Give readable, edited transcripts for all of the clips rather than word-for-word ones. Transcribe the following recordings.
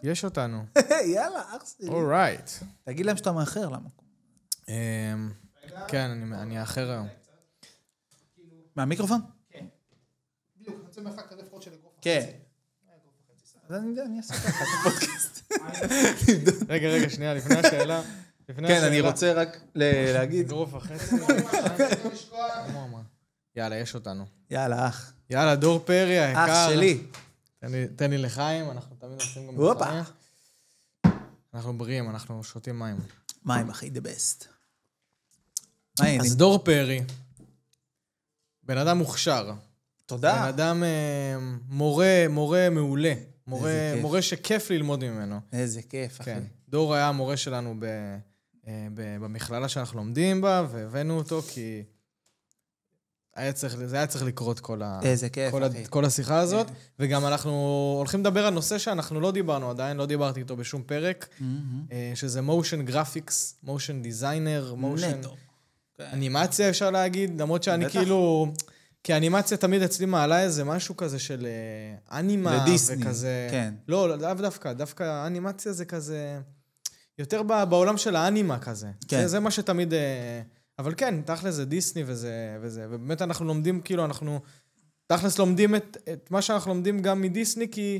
יש אותנו. יאללה, אח שלי. אורייט. תגיד להם שאתה מאחר למקום. כן, אני האחר היום. מהמיקרופון? כן. בדיוק, אני רוצה מרחק כזה לפחות של אגרוף. כן. אז אני אעשה ככה את הפודקאסט. רגע, שנייה, לפני השאלה. כן, אני רוצה רק להגיד. אגרוף החצי. יאללה, יש אותנו. יאללה, אח. יאללה, דור פרי, היקר. אח שלי. תן לי לחיים, אנחנו תמיד עושים גם הופה. לחיים. אנחנו בריאים, אנחנו שותים מים. מים, אחי, the best. מה העניינים? אז דור פרי, בן אדם מוכשר. תודה. בן אדם מורה מעולה. מורה שכיף ללמוד ממנו. איזה כיף, אחי. כן. דור היה המורה שלנו במכללה שאנחנו לומדים בה, והבאנו אותו כי זה היה צריך לקרות איזה כיף, אחי. כל השיחה הזאת, וגם אנחנו הולכים לדבר על נושא שאנחנו לא דיברנו עדיין, לא דיברתי איתו בשום פרק, שזה motion graphics, motion designer, motion אנימציה אפשר להגיד, למרות שאני כאילו, כי האנימציה תמיד אצלי מעלה איזה משהו כזה של אנימה וכזה. כן. לא, דווקא האנימציה זה כזה, יותר בעולם של האנימה כזה. כן. זה מה שתמיד, אבל כן, תכל'ס זה דיסני וזה, ובאמת אנחנו לומדים, כאילו אנחנו, תכל'ס לומדים את מה שאנחנו לומדים גם מדיסני, כי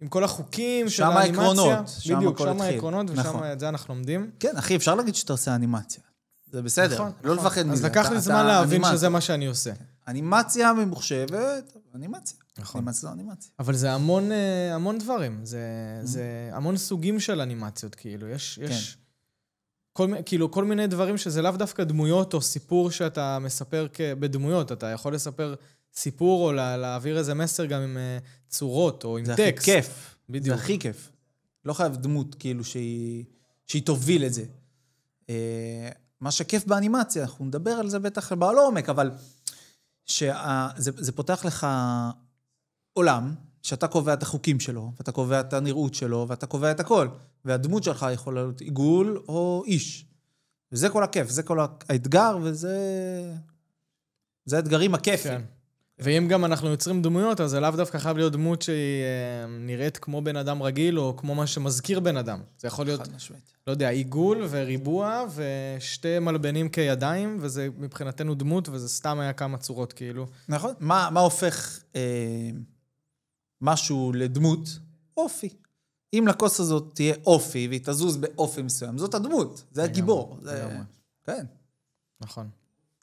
עם כל החוקים של האנימציה. שם העקרונות. בדיוק, שם העקרונות, ושם את זה אנחנו לומדים. כן, אחי, אפשר להגיד שאתה עושה אנימציה. זה בסדר. לא לפחד מזה. אז לקח לי זמן להבין שזה מה שאני עושה. אנימציה ממוחשבת, אנימציה. נכון. אנימציה לא אנימציה. אבל זה המון דברים. זה המון סוגים של אנימציות, כאילו. יש כל מיני דברים שזה לאו דווקא דמויות או סיפור שאתה מספר בדמויות. אתה יכול לספר סיפור או להעביר איזה מסר גם עם צורות או עם טקסט. זה הכי כיף. בדיוק. זה הכי כיף. לא חייב דמות, כאילו, שהיא תוביל את זה. מה שכיף באנימציה, אנחנו נדבר על זה בטח בעומק, אבל שזה פותח לך עולם, שאתה קובע את החוקים שלו, ואתה קובע את הנראות שלו, ואתה קובע את הכל, והדמות שלך יכולה להיות עיגול או איש. וזה כל הכיף, זה כל האתגר, זה האתגרים הכיפים. כן. ואם גם אנחנו יוצרים דמויות, אז זה לאו דווקא חייב להיות דמות שהיא נראית כמו בן אדם רגיל, או כמו מה שמזכיר בן אדם. זה יכול להיות, לא יודע, עיגול וריבוע, ושתי מלבנים כידיים, וזה מבחינתנו דמות, וזה סתם היה כמה צורות, כאילו. נכון. מה הופך משהו לדמות? אופי. אם לכוס הזאת תהיה אופי, והיא תזוז באופי מסוים, זאת הדמות. זה הגיבור. כן. נכון.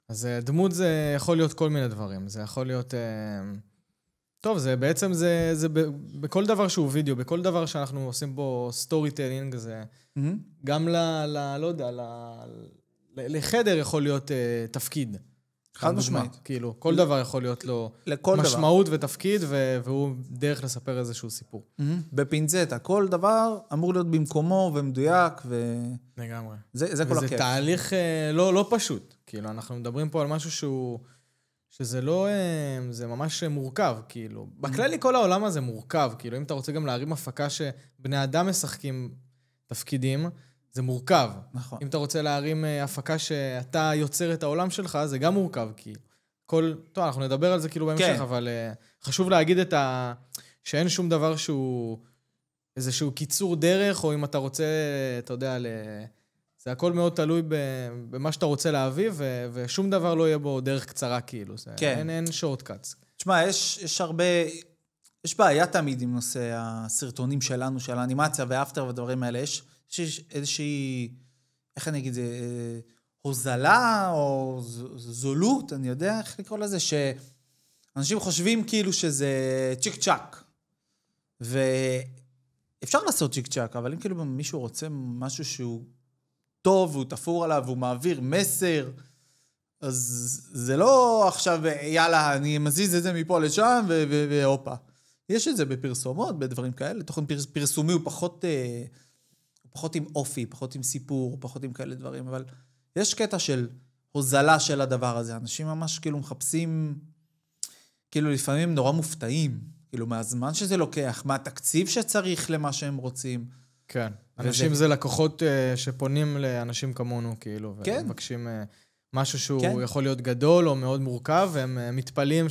אז דמות זה יכול להיות כל מיני דברים. זה יכול להיות... טוב, זה בעצם זה בכל דבר שהוא וידאו, בכל דבר שאנחנו עושים בו סטורי טיילינג, זה גם לא יודע, לחדר יכול להיות תפקיד. חד משמעית. כאילו, כל דבר יכול להיות לו משמעות ותפקיד, והוא דרך לספר איזשהו סיפור. בפינצטה, כל דבר אמור להיות במקומו ומדויק, לגמרי. זה כל הכיף. וזה תהליך לא פשוט. כאילו, אנחנו מדברים פה על משהו שזה לא, זה ממש מורכב, כאילו. בכללי כל העולם הזה מורכב, כאילו, אם אתה רוצה גם להרים הפקה שבני אדם משחקים תפקידים, זה מורכב. נכון. אם אתה רוצה להרים הפקה שאתה יוצר את העולם שלך, זה גם מורכב, כי טוב, אנחנו נדבר על זה כאילו בהמשך, אבל חשוב להגיד שאין שום דבר שהוא איזשהו קיצור דרך, או אם אתה רוצה, אתה יודע, זה הכל מאוד תלוי במה שאתה רוצה להביא, ושום דבר לא יהיה בו דרך קצרה, כאילו. אין שורטקאטס. תשמע, יש הרבה... יש בעיה תמיד עם נושא הסרטונים שלנו, של האנימציה ואפטר ודברים האלה. יש איזושהי, איך אני אגיד, הוזלה או זולות, אני יודע איך לקרוא לזה, שאנשים חושבים כאילו שזה צ'יק צ'ק. ואפשר לעשות צ'יק צ'ק, אבל אם כאילו מישהו רוצה משהו שהוא טוב, והוא תפור עליו, והוא מעביר מסר, אז זה לא עכשיו, יאללה, אני מזיז את זה מפה לשם, והופה. יש את זה בפרסומות, בדברים כאלה. תוכן פרסומי הוא פחות עם אופי, פחות עם סיפור, פחות עם כאלה דברים, אבל יש קטע של הוזלה של הדבר הזה. אנשים ממש כאילו מחפשים, כאילו לפעמים נורא מופתעים, כאילו מהזמן שזה לוקח, מהתקציב שצריך למה שהם רוצים. כן. אנשים זה לקוחות שפונים לאנשים כמונו, כאילו, כן. ומבקשים משהו שהוא יכול להיות גדול או מאוד מורכב, והם מתפלים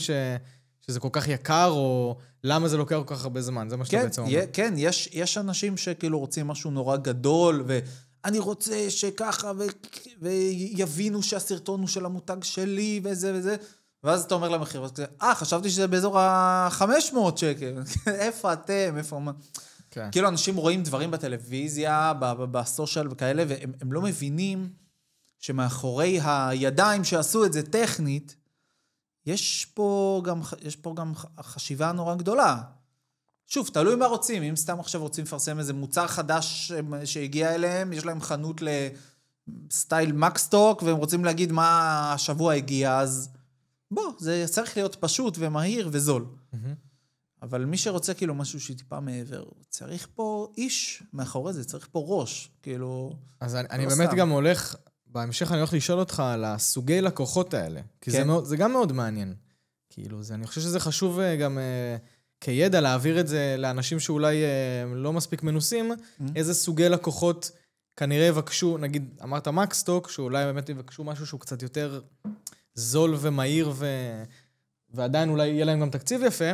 שזה כל כך יקר, או למה זה לוקח כל כך הרבה זמן, זה מה שאתה בעצם אומר. כן, יש אנשים שכאילו רוצים משהו נורא גדול, ואני רוצה שככה, ויבינו שהסרטון הוא של המותג שלי, וזה וזה, ואז אתה אומר למחיר, חשבתי שזה באזור ה-500 שקל, איפה אתם, איפה מה? כן. כאילו אנשים רואים דברים בטלוויזיה, בסושיאל וכאלה, והם לא מבינים שמאחורי הידיים שעשו את זה טכנית, יש פה גם חשיבה נורא גדולה. שוב, תלוי מה רוצים. אם סתם עכשיו רוצים לפרסם איזה מוצר חדש שהגיע אליהם, יש להם חנות לסטייל מקסטוק, והם רוצים להגיד מה השבוע הגיע, אז זה צריך להיות פשוט ומהיר וזול. אבל מי שרוצה כאילו משהו שטיפה מעבר, צריך פה איש מאחורי זה, צריך פה ראש, כאילו... אז אני באמת גם הולך... בהמשך אני הולך לשאול אותך על הסוגי לקוחות האלה, כי זה גם מאוד מעניין. כאילו, אני חושב שזה חשוב גם כידע להעביר את זה לאנשים שאולי לא מספיק מנוסים, איזה סוגי לקוחות כנראה יבקשו, נגיד, אמרת מקסטוק, שאולי באמת יבקשו משהו שהוא קצת יותר זול ומהיר, ועדיין אולי יהיה להם גם תקציב יפה,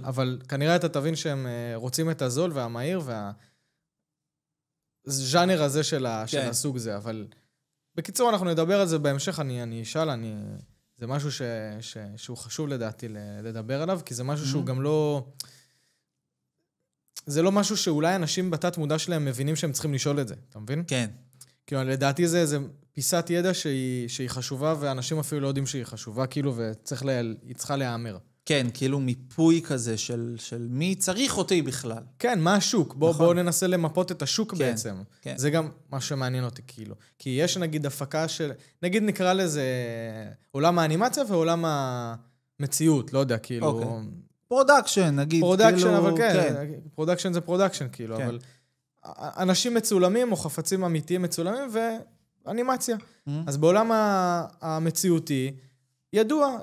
אבל כנראה אתה תבין שהם רוצים את הזול והמהיר, והז'אנר הזה של הסוג זה, אבל... בקיצור, אנחנו נדבר על זה בהמשך, אני אשאל, זה משהו שהוא חשוב לדעתי לדבר עליו, כי זה משהו שהוא גם לא... זה לא משהו שאולי אנשים בתת מודע שלהם מבינים שהם צריכים לשאול את זה, אתה מבין? כן. כאילו, לדעתי זה פיסת ידע שהיא חשובה, ואנשים אפילו לא יודעים שהיא חשובה, כאילו, והיא צריכה להיאמר. כן, כאילו מיפוי כזה של מי צריך אותי בכלל. כן, מה השוק? בואו ננסה למפות את השוק בעצם. זה גם מה שמעניין אותי, כאילו. כי יש נגיד הפקה של... נגיד נקרא לזה עולם האנימציה ועולם המציאות, לא יודע, כאילו... פרודקשן, נגיד. פרודקשן, אבל כן. פרודקשן זה פרודקשן, כאילו, אבל... אנשים מצולמים או חפצים אמיתיים מצולמים ואנימציה. אז בעולם המציאותי, ידוע...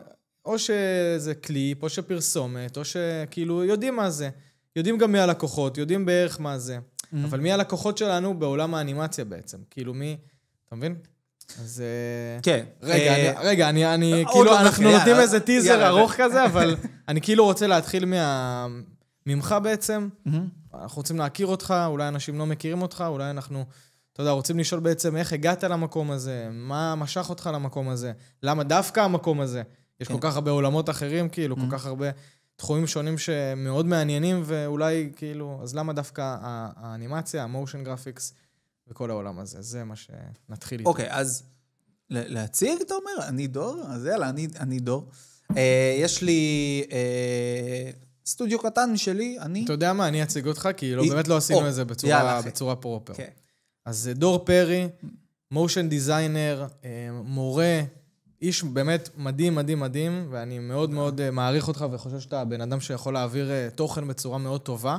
או שזה קליפ, או שפרסומת, או שכאילו יודעים מה זה. יודעים גם מי הלקוחות, יודעים בערך מה זה. אבל מי הלקוחות שלנו בעולם האנימציה בעצם? כאילו מי, אתה מבין? אז... כן. רגע, אני כאילו, אנחנו נותנים איזה טיזר ארוך כזה, אבל אני כאילו רוצה להתחיל ממך בעצם. אנחנו רוצים להכיר אותך, אולי אנשים לא מכירים אותך, אולי אנחנו... אתה יודע, רוצים לשאול בעצם איך הגעת למקום הזה, מה משך אותך למקום הזה, למה דווקא המקום הזה? יש כל כך הרבה עולמות אחרים, כאילו, כל כך הרבה תחומים שונים שמאוד מעניינים, ואולי, כאילו, אז למה דווקא האנימציה, המושן גרפיקס, וכל העולם הזה? זה מה שנתחיל איתו. אוקיי, אז להציג, אתה אומר? אני דור? אז יאללה, אני דור. יש לי סטודיו קטן משלי, אני... אתה יודע מה, אני אציג אותך, כי באמת לא עשינו את זה בצורה פרופר. אז דור פרי, מושן דיזיינר, מורה, איש באמת מדהים, מדהים, מדהים, ואני מאוד מאוד מעריך אותך וחושב שאתה בן אדם שיכול להעביר תוכן בצורה מאוד טובה.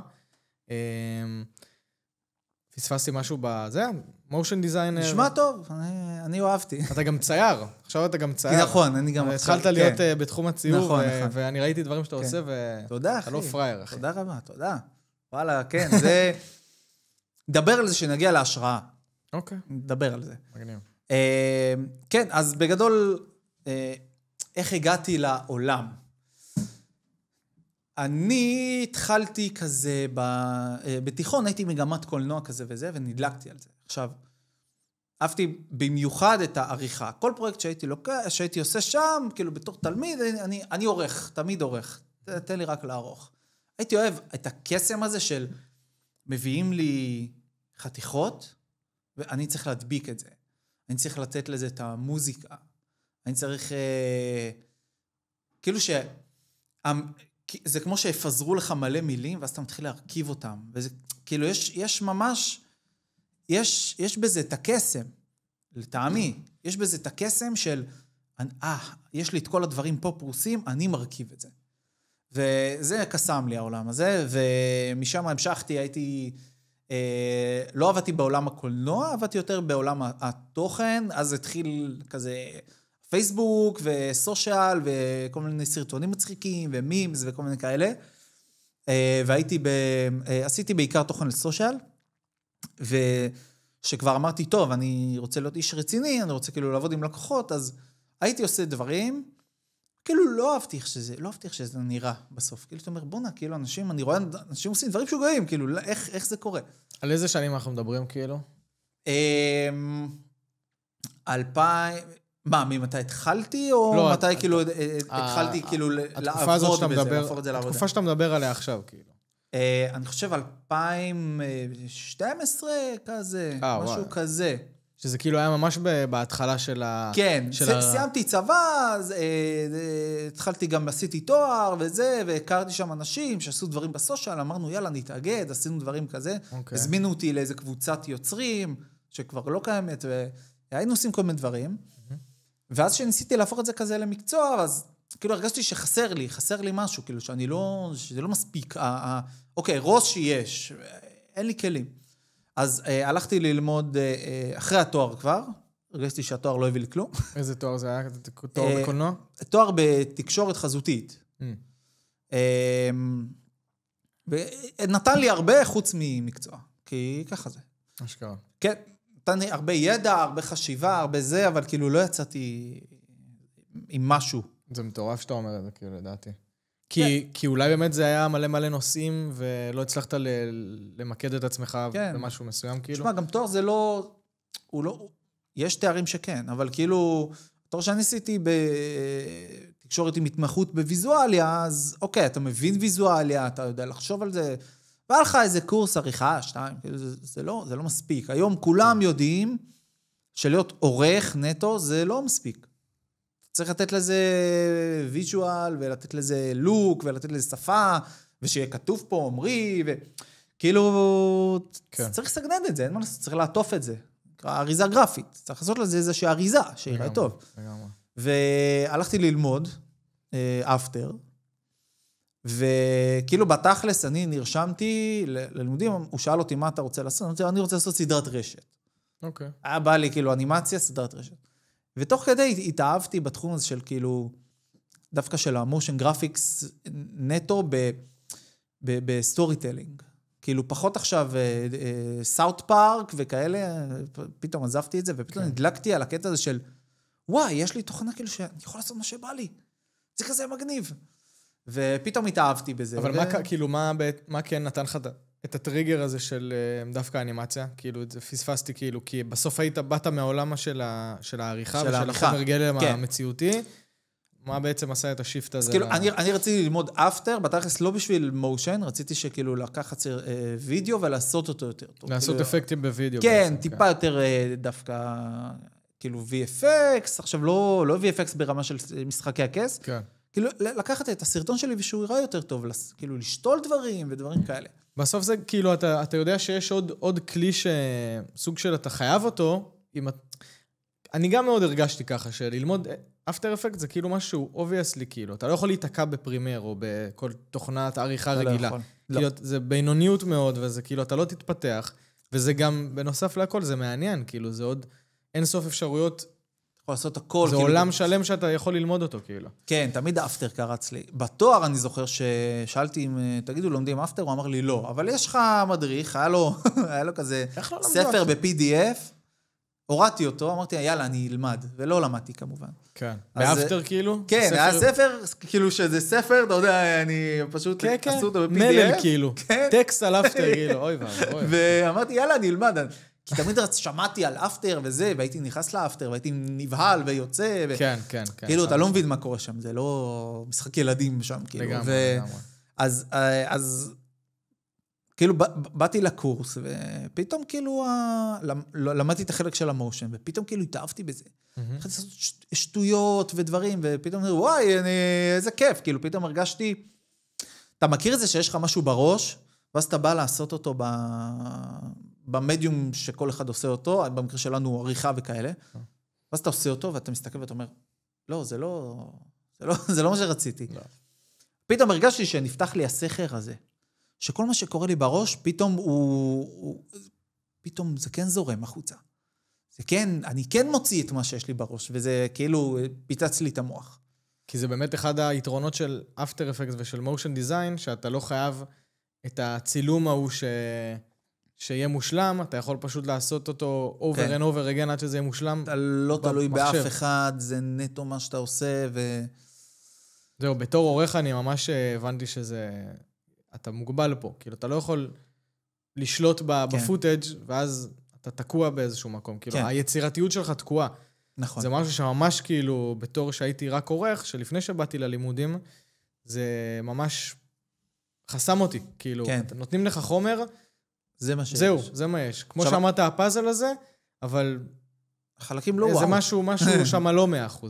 פספסתי משהו בזה, מושן דיזיינר. נשמע טוב, אני אוהבתי. אתה גם צייר, עכשיו אתה גם צייר. נכון, אני גם... התחלת להיות בתחום הציור, ואני ראיתי דברים שאתה עושה, ואתה לא פרייר, אחי. תודה רבה, תודה. וואלה, כן, זה... נדבר על זה שנגיע להשראה. אוקיי. נדבר על זה. מגניב. כן, אז בגדול, איך הגעתי לעולם? אני התחלתי כזה, בתיכון הייתי מגמת קולנוע כזה וזה, ונדלקתי על זה. עכשיו, אהבתי במיוחד את העריכה. כל פרויקט שהייתי עושה שם, כאילו בתור תלמיד, אני עורך, תמיד עורך. תן לי רק לערוך. הייתי אוהב את הקסם הזה של מביאים לי חתיכות, ואני צריך להדביק את זה. אני צריך לתת לזה את המוזיקה. אני צריך... כאילו ש... זה כמו שיפזרו לך מלא מילים, ואז אתה מתחיל להרכיב אותם. וזה, כאילו, יש ממש... יש בזה את הקסם, לטעמי. יש בזה את הקסם של... יש לי את כל הדברים פה פרוסים, אני מרכיב את זה. וזה קסם לי העולם הזה, ומשם המשכתי, הייתי... לא עבדתי בעולם הקולנוע, עבדתי יותר בעולם התוכן, אז התחיל כזה פייסבוק וסושיאל וכל מיני סרטונים מצחיקים ומימס וכל מיני כאלה. עשיתי בעיקר תוכן לסושיאל, ושכבר אמרתי, טוב, אני רוצה להיות איש רציני, אני רוצה כאילו לעבוד עם לקוחות, אז הייתי עושה דברים, כאילו לא אהבתי איך שזה נראה בסוף. כאילו, אתה אומר, בונה, כאילו, אני רואה אנשים עושים דברים שוגעים, כאילו, איך זה קורה? על איזה שנים אנחנו מדברים, כאילו? 2000... מה, ממתי התחלתי, או מתי כאילו התחלתי כאילו לעבוד בזה, להפוך את זה לעבודה? התקופה שאתה מדבר עליה עכשיו, כאילו. אני חושב 2012 כזה, משהו כזה. שזה כאילו היה ממש בהתחלה של ה... כן, סיימתי צבא, התחלתי גם, עשיתי תואר וזה, והכרתי שם אנשים שעשו דברים בסושיאל, אמרנו יאללה נתאגד, עשינו דברים כזה, הזמינו אותי לאיזה קבוצת יוצרים, שכבר לא קיימת, והיינו עושים כל מיני דברים, ואז שניסיתי להפוך את זה כזה למקצוע, אז כאילו הרגשתי שחסר לי משהו, כאילו שזה לא מספיק, אוקיי, ראש שיש, אין לי כלים. אז הלכתי ללמוד אחרי התואר כבר, הרגשתי שהתואר לא הביא לי כלום. איזה תואר זה היה? תואר בקולנוע? תואר בתקשורת חזותית. ונתן לי הרבה חוץ ממקצוע, כי ככה זה. אשכרה. כן, נתן לי הרבה ידע, הרבה חשיבה, הרבה זה, אבל כאילו לא יצאתי עם משהו. זה מטורף שאתה אומר את זה, כאילו, לדעתי. כי אולי באמת זה היה מלא מנושאים, ולא הצלחת למקד את עצמך במשהו מסוים, כאילו. תשמע, גם תואר זה לא... יש תארים שכן, אבל כאילו, תואר שאני עשיתי בתקשורת עם התמחות בוויזואליה, אז אוקיי, אתה מבין ויזואליה, אתה יודע לחשוב על זה, והיה לך איזה קורס עריכה, 2, זה לא מספיק. היום כולם יודעים שלהיות עורך נטו זה לא מספיק. צריך לתת לזה ויז'ואל, ולתת לזה לוק, ולתת לזה שפה, ושיהיה כתוב פה, אומרי, וכאילו, צריך לסגנן את זה, אין מה לעשות, צריך לעטוף את זה. אריזה גרפית, צריך לעשות לזה איזושהי אריזה, שיראה טוב. והלכתי ללמוד, אפטר, וכאילו בתכלס אני נרשמתי ללימודים, הוא שאל אותי מה אתה רוצה לעשות, אני רוצה לעשות סדרת רשת. אוקיי. היה בא לי כאילו אנימציה, סדרת רשת. ותוך כדי התאהבתי בתחום הזה של כאילו, דווקא של המושן גרפיקס נטו בסטורי טלינג. כאילו פחות עכשיו סאוט פארק וכאלה, פתאום עזבתי את זה, ופתאום נדלקתי על הקטע הזה של, וואי, יש לי תוכנה כאילו שאני יכול לעשות מה שבא לי. זה כזה מגניב. ופתאום התאהבתי בזה. אבל כאילו, מה כן נתן לך את הטריגר הזה של דווקא האנימציה? כאילו, זה פספסתי כאילו, כי בסוף באת מהעולם של העריכה ושל החומר גלם המציאותי. מה בעצם עשה את השיפט הזה? כאילו, אני רציתי ללמוד אפטר, בתכלס לא בשביל מושן, רציתי שכאילו לקחת וידאו ולעשות אותו יותר טוב. לעשות אפקטים בווידאו. כן, טיפה יותר דווקא, כאילו VFX, עכשיו לא VFX ברמה של משחקי הכס. כן. כאילו, לקחת את הסרטון שלי ושהוא יראה יותר טוב, כאילו, לשתול דברים ודברים כאלה. בסוף זה, כאילו, אתה יודע שיש עוד כלי שסוג של אתה חייב אותו, אני גם מאוד הרגשתי ככה, שללמוד אפטר אפקט זה כאילו משהו, obviously, כאילו, אתה לא יכול להתעקע בפרימר או בכל תוכנת עריכה רגילה. כאילו, זה בינוניות מאוד, וזה כאילו, אתה לא תתפתח, וזה גם, בנוסף להכל, זה מעניין, כאילו, זה עוד אין סוף אפשרויות, יכול לעשות הכל. זה עולם שלם שאתה יכול ללמוד אותו, כאילו. כן, תמיד האפטר קרץ לי. בתואר אני זוכר ששאלתי אם, תגידו, לומדים אפטר? הוא אמר לי לא. אבל יש לך מדריך, היה לו כזה ספר ב-PDF, הורדתי אותו, אמרתי, יאללה, אני אלמד. ולא למדתי כמובן. כן. באפטר כאילו? כן, היה ספר, כאילו שזה ספר, אתה יודע, אני פשוט עשו אותו ב-PDF. מלל כאילו. טקסט על אפטר, כאילו, אוי ואבוי. ואמרתי, יאללה, אני אלמד. כי תמיד שמעתי על אפטר וזה, והייתי נכנס לאפטר, והייתי נבהל ויוצא. כן, כן, כן. כאילו, אתה לא מבין מה קורה שם, זה לא משחק ילדים שם, כאילו. לגמרי. אז כאילו, באתי לקורס, ופתאום כאילו, למדתי את החלק של המושן, ופתאום כאילו התאהבתי בזה. התחלתי לעשות שטויות ודברים, ופתאום אמרו, וואי, איזה כיף. כאילו, פתאום הרגשתי, אתה מכיר את זה שיש לך משהו בראש, ואז אתה בא לעשות אותו במדיום שכל אחד עושה אותו, במקרה שלנו עריכה וכאלה, ואז אתה עושה אותו, ואתה מסתכל ואתה אומר, לא, זה לא מה שרציתי. פתאום הרגשתי שנפתח לי הסכר הזה, שכל מה שקורה לי בראש, פתאום זה כן זורם החוצה. זה כן, אני כן מוציא את מה שיש לי בראש, וזה כאילו פיצץ לי את המוח. כי זה באמת אחד היתרונות של אפטר אפקטס ושל מושן דיזיין, שאתה לא חייב את הצילום ההוא שיהיה מושלם, אתה יכול פשוט לעשות אותו over and over again עד שזה יהיה מושלם. אתה לא תלוי באף אחד, זה נטו מה שאתה עושה, זהו, בתור עורך אני ממש הבנתי שזה... אתה מוגבל פה. כאילו, אתה לא יכול לשלוט בפוטאג' ואז אתה תקוע באיזשהו מקום. כאילו, היצירתיות שלך תקועה. נכון. זה משהו שממש כאילו, בתור שהייתי רק עורך, שלפני שבאתי ללימודים, זה ממש חסם אותי. כאילו, נותנים לך חומר, זה מה שיש. זהו, זה מה יש. כמו שאמרת, הפאזל הזה, אבל... החלקים לא וואו. זה משהו שם לא 100%.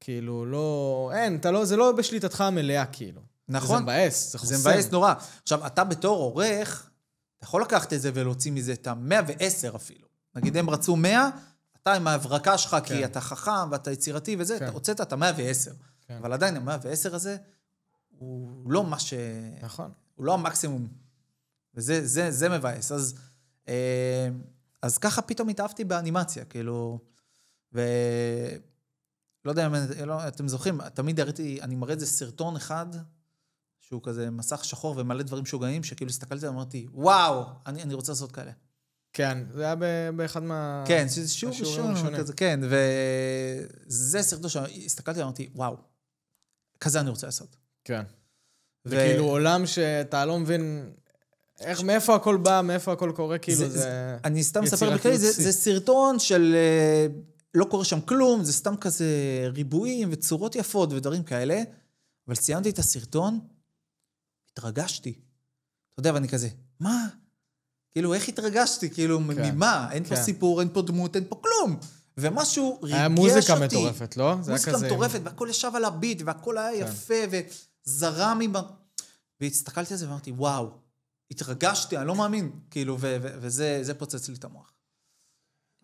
כאילו, לא... אין, זה לא בשליטתך המלאה, כאילו. נכון. זה מבאס, זה חוסם. זה מבאס נורא. עכשיו, אתה בתור עורך, אתה יכול לקחת את זה ולהוציא מזה את ה-110 אפילו. נגיד, הם רצו 100, אתה עם ההברקה שלך, כי אתה חכם ואתה יצירתי וזה, אתה הוצאת את ה-110. אבל עדיין, ה-110 הזה, הוא לא מה ש... נכון. הוא לא המקסימום. וזה מבאס. אז ככה פתאום התאהבתי באנימציה, כאילו, לא יודע אם אתם זוכרים, תמיד אני מראה איזה סרטון אחד, שהוא כזה מסך שחור ומלא דברים שוגעים, שכאילו הסתכלתי ואמרתי, וואו, אני רוצה לעשות כאלה. כן, זה היה באחד מה... כן, זה שיעור ראשון, כזה, כן, וזה סרטון שהסתכלתי ואמרתי, וואו, כזה אני רוצה לעשות. כן. זה כאילו עולם שאתה לא מבין... מאיפה הכל בא, מאיפה הכל קורה, כאילו זה... אני סתם מספר בכלי, זה סרטון של... לא קורה שם כלום, זה סתם כזה ריבועים וצורות יפות ודברים כאלה, אבל סיימתי את הסרטון, התרגשתי. אתה יודע, ואני כזה, מה? כאילו, איך התרגשתי? כאילו, ממה? אין פה סיפור, אין פה דמות, אין פה כלום. ומשהו ריגש אותי. היה מוזיקה מטורפת, לא? מוזיקה מטורפת, והכל ישב על הביט, והכל היה יפה, וזרם עם... והסתכלתי על זה ואמרתי, וואו, התרגשתי, אני לא מאמין, כאילו, וזה פוצץ לי את המוח.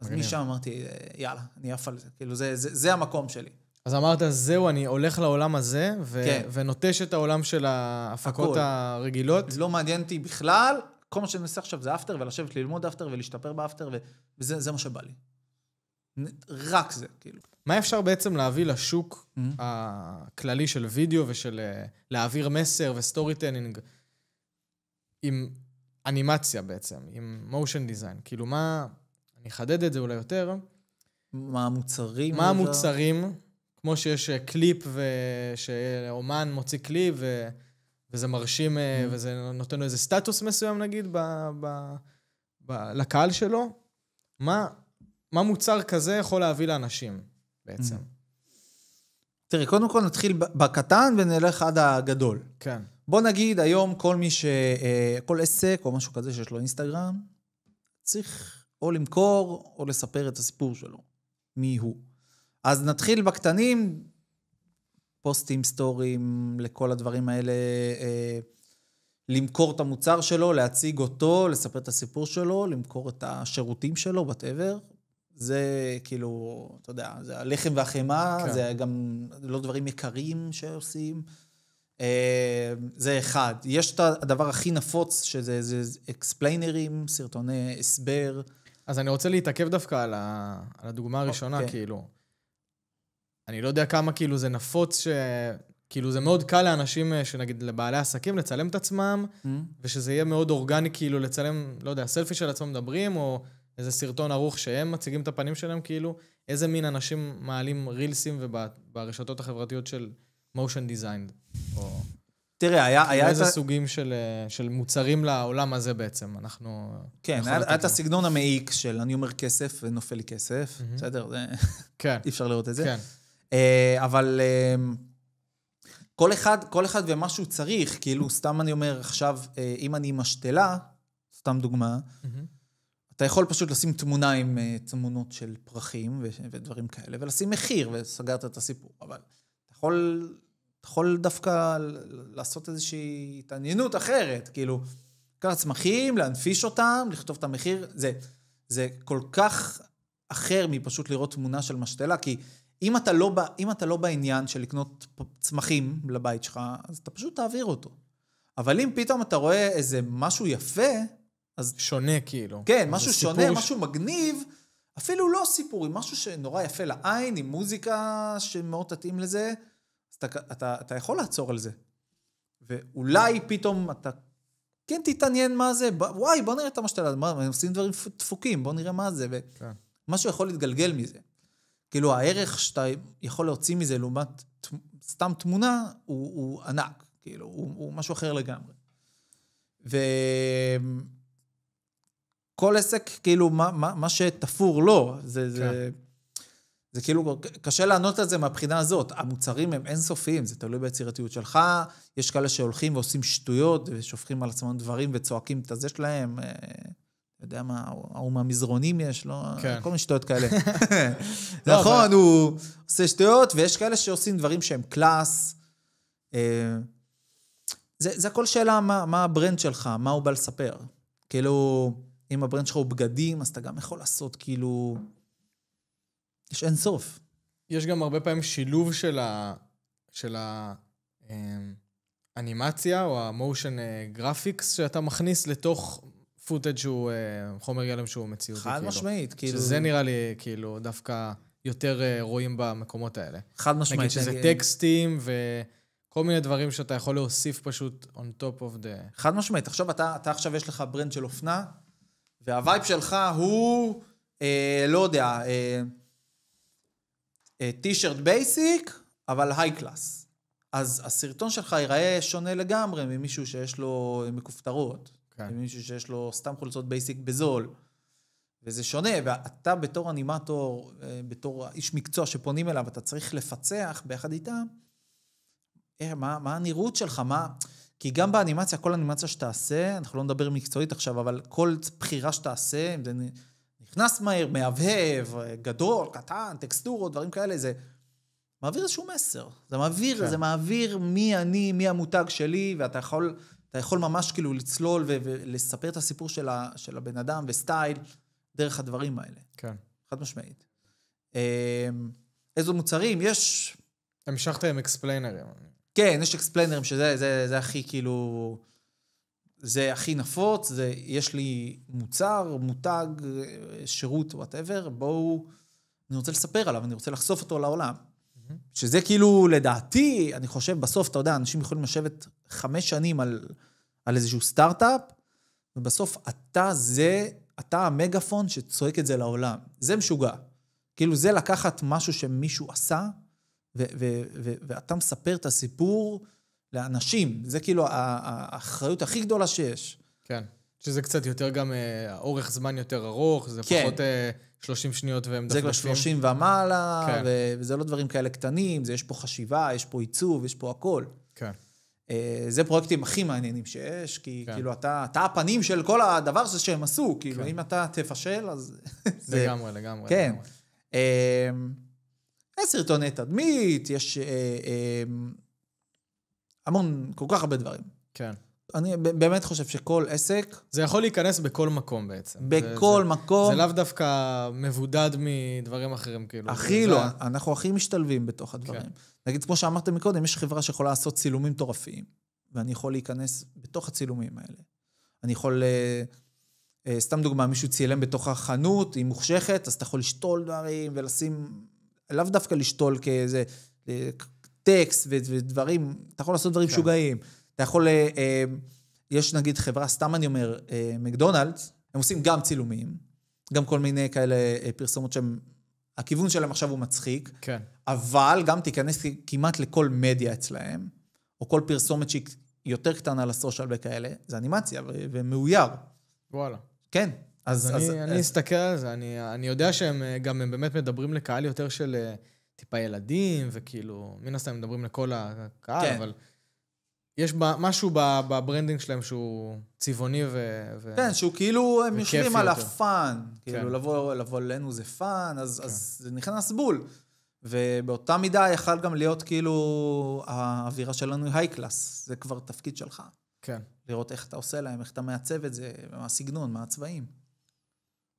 אז משם אמרתי, יאללה, אני אף על זה. כאילו, זה המקום שלי. אז אמרת, זהו, אני הולך לעולם הזה, ונוטש את העולם של ההפקות הרגילות. לא מעניין אותי בכלל, כל מה שאני עושה עכשיו זה אפטר, ולשבת ללמוד אפטר, ולהשתפר באפטר, וזה מה שבא לי. רק זה, כאילו. מה אפשר בעצם להביא לשוק הכללי של וידאו, ושל להעביר מסר וסטורי טלינג, עם אנימציה בעצם, עם מושן דיזיין? כאילו, מה... אני אחדד את זה אולי יותר. מה המוצרים? מה המוצרים, כמו שיש קליפ, ושאומן מוציא קליפ, וזה מרשים, וזה נותן לו איזה סטטוס מסוים, נגיד, לקהל שלו. מה מוצר כזה יכול להביא לאנשים, בעצם? תראה, קודם כל נתחיל בקטן, ונלך עד הגדול. כן. בוא נגיד, היום כל עסק, או משהו כזה שיש לו אינסטגרם, צריך... או למכור, או לספר את הסיפור שלו. מי הוא. אז נתחיל בקטנים, פוסטים, סטורים, לכל הדברים האלה, למכור את המוצר שלו, להציג אותו, לספר את הסיפור שלו, למכור את השירותים שלו, whatever. זה כאילו, אתה יודע, זה הלחם והחמה, כן. זה גם לא דברים יקרים שעושים. זה אחד. יש את הדבר הכי נפוץ, שזה אקספליינרים, סרטוני הסבר. אז אני רוצה להתעכב דווקא על הדוגמה הראשונה, כאילו. אני לא יודע כמה כאילו זה נפוץ, כאילו זה מאוד קל לאנשים, שנגיד לבעלי עסקים, לצלם את עצמם, ושזה יהיה מאוד אורגני, כאילו לצלם, לא יודע, סלפי של עצמם מדברים, או איזה סרטון ערוך שהם מציגים את הפנים שלהם, כאילו, איזה מין אנשים מעלים רילסים וברשתות החברתיות של מושן דיזיין, או... תראה, היה איזה סוגים של מוצרים לעולם הזה בעצם, אנחנו... כן, היה את הסגנון המעיק של אני אומר כסף ונופל לי כסף, בסדר? אי אפשר לראות את זה. אבל כל אחד ומשהו צריך, כאילו סתם אני אומר עכשיו, אם אני משתלה, סתם דוגמה, אתה יכול פשוט לשים תמונה עם תמונות של פרחים ודברים כאלה, ולשים מחיר וסגרת את הסיפור, אבל אתה יכול דווקא לעשות איזושהי התעניינות אחרת, כאילו, לקחת צמחים, להנפיש אותם, לכתוב את המחיר, זה כל כך אחר מפשוט לראות תמונה של משתלה, כי אם אתה לא בעניין של לקנות צמחים לבית שלך, אז אתה פשוט תעביר אותו. אבל אם פתאום אתה רואה איזה משהו יפה, אז... שונה כאילו. כן, משהו שונה, משהו מגניב, אפילו לא סיפורי, משהו שנורא יפה לעין, עם מוזיקה שמאוד תתאים לזה, אתה יכול לעצור על זה. ואולי פתאום אתה כן תתעניין מה זה, וואי, בוא נראה את המשתלה, הם עושים דברים דפוקים, בוא נראה מה זה, ומשהו יכול להתגלגל מזה. כאילו הערך שאתה יכול להוציא מזה לעומת סתם תמונה, הוא ענק, כאילו, הוא משהו אחר לגמרי. וכל עסק, כאילו, מה שתפור לו, זה כאילו, קשה לענות על זה מהבחינה הזאת. המוצרים הם אינסופיים, זה תלוי ביצירתיות שלך. יש כאלה שהולכים ועושים שטויות, ושופכים על עצמם דברים וצועקים את הזה שלהם. אתה יודע מה, הוא מהמזרונים יש, לא? כל מיני שטויות כאלה. נכון, הוא עושה שטויות, ויש כאלה שעושים דברים שהם קלאס. זה הכל שאלה מה הברנד שלך, מה הוא בא לספר. כאילו, אם הברנד שלך הוא בגדים, אז אתה גם יכול לעשות כאילו... יש אין סוף. יש גם הרבה פעמים שילוב של האנימציה, או המושן גרפיקס, שאתה מכניס לתוך פוטאג' שהוא חומר גלם שהוא מציאותי. חד משמעית. שזה נראה לי כאילו דווקא יותר רואים במקומות האלה. חד משמעית. נגיד שזה טקסטים וכל מיני דברים שאתה יכול להוסיף פשוט on top of the... חד משמעית. עכשיו אתה עכשיו יש לך ברנד של אופנה, והווייב שלך הוא, לא יודע, טישרט בייסיק, אבל היי קלאס. אז הסרטון שלך ייראה שונה לגמרי ממישהו שיש לו מכופתרות, ממישהו שיש לו סתם חולצות בייסיק בזול, וזה שונה, ואתה בתור אנימטור, בתור איש מקצוע שפונים אליו, אתה צריך לפצח ביחד איתם, מה הנראות שלך, כי גם באנימציה, כל אנימציה שתעשה, אנחנו לא נדבר מקצועית עכשיו, אבל כל בחירה שתעשה, אם זה נכנס מהר, מהבהב, גדול, קטן, טקסטורות, דברים כאלה, זה מעביר איזשהו מסר. זה מעביר מי אני, מי המותג שלי, ואתה יכול ממש כאילו לצלול ולספר את הסיפור של הבן אדם וסטייל, דרך הדברים האלה. כן. חד משמעית. איזו מוצרים? יש... המשכת עם אקספליינרים. כן, יש אקספליינרים שזה הכי כאילו... זה הכי נפוץ, יש לי מוצר, מותג, שירות, whatever, בואו, אני רוצה לספר עליו, אני רוצה לחשוף אותו לעולם. שזה כאילו, לדעתי, אני חושב, בסוף, אתה יודע, אנשים יכולים לשבת 5 שנים על איזשהו סטארט-אפ, ובסוף אתה המגפון שצועק את זה לעולם. זה משוגע. כאילו, זה לקחת משהו שמישהו עשה, ואתה מספר את הסיפור לאנשים. זה כאילו האחריות הכי גדולה שיש. כן. שזה קצת יותר גם אורך זמן יותר ארוך, זה פחות 30 שניות והם דפלפים. זה כבר 30 ומעלה, וזה לא דברים כאלה קטנים, יש פה חשיבה, יש פה עיצוב, יש פה הכל. כן. זה פרויקטים הכי מעניינים שיש, כי כאילו אתה הפנים של כל הדבר הזה שהם עשו, כאילו אם אתה תפשל, אז... לגמרי. כן. יש סרטוני תדמית, יש המון, כל כך הרבה דברים. כן. אני באמת חושב שכל עסק... זה יכול להיכנס בכל מקום בעצם. בכל מקום. זה לאו דווקא מבודד מדברים אחרים, כאילו. הכי לא, אנחנו הכי משתלבים בתוך הדברים. נגיד, כמו שאמרתם מקודם, יש חברה שיכולה לעשות צילומים טורפיים, ואני יכול להיכנס בתוך הצילומים האלה. אני יכול, סתם דוגמה, מישהו צילם בתוך החנות, היא מוחשכת, אז אתה יכול לשתול דברים ולשים, לאו דווקא לשתול כאיזה טקסט ודברים, אתה יכול לעשות דברים שוגעים. אתה יכול, יש נגיד חברה, סתם אני אומר, מקדונלדס, הם עושים גם צילומים, גם כל מיני כאלה פרסומות שהם, הכיוון שלהם עכשיו הוא מצחיק, כן. אבל גם תיכנס כמעט לכל מדיה אצלהם, או כל פרסומת שהיא יותר קטנה לסושיאל וכאלה, זה אנימציה ומאויר. וואלה. כן. אז אני אסתכל על זה, אני יודע שהם גם הם באמת מדברים לקהל יותר של טיפה ילדים, וכאילו, מן הסתם מדברים לכל הקהל, כן. אבל... יש משהו בברנדינג שלהם שהוא צבעוני כן, שהוא כאילו הם יושבים על הפאן. כאילו לבוא אלינו זה פאן, אז זה נכנס בול. ובאותה מידה יכל גם להיות כאילו האווירה שלנו היא היי קלאס. זה כבר תפקיד שלך. כן. לראות איך אתה עושה להם, איך אתה מעצב את זה, מה הסגנון, מה הצבעים.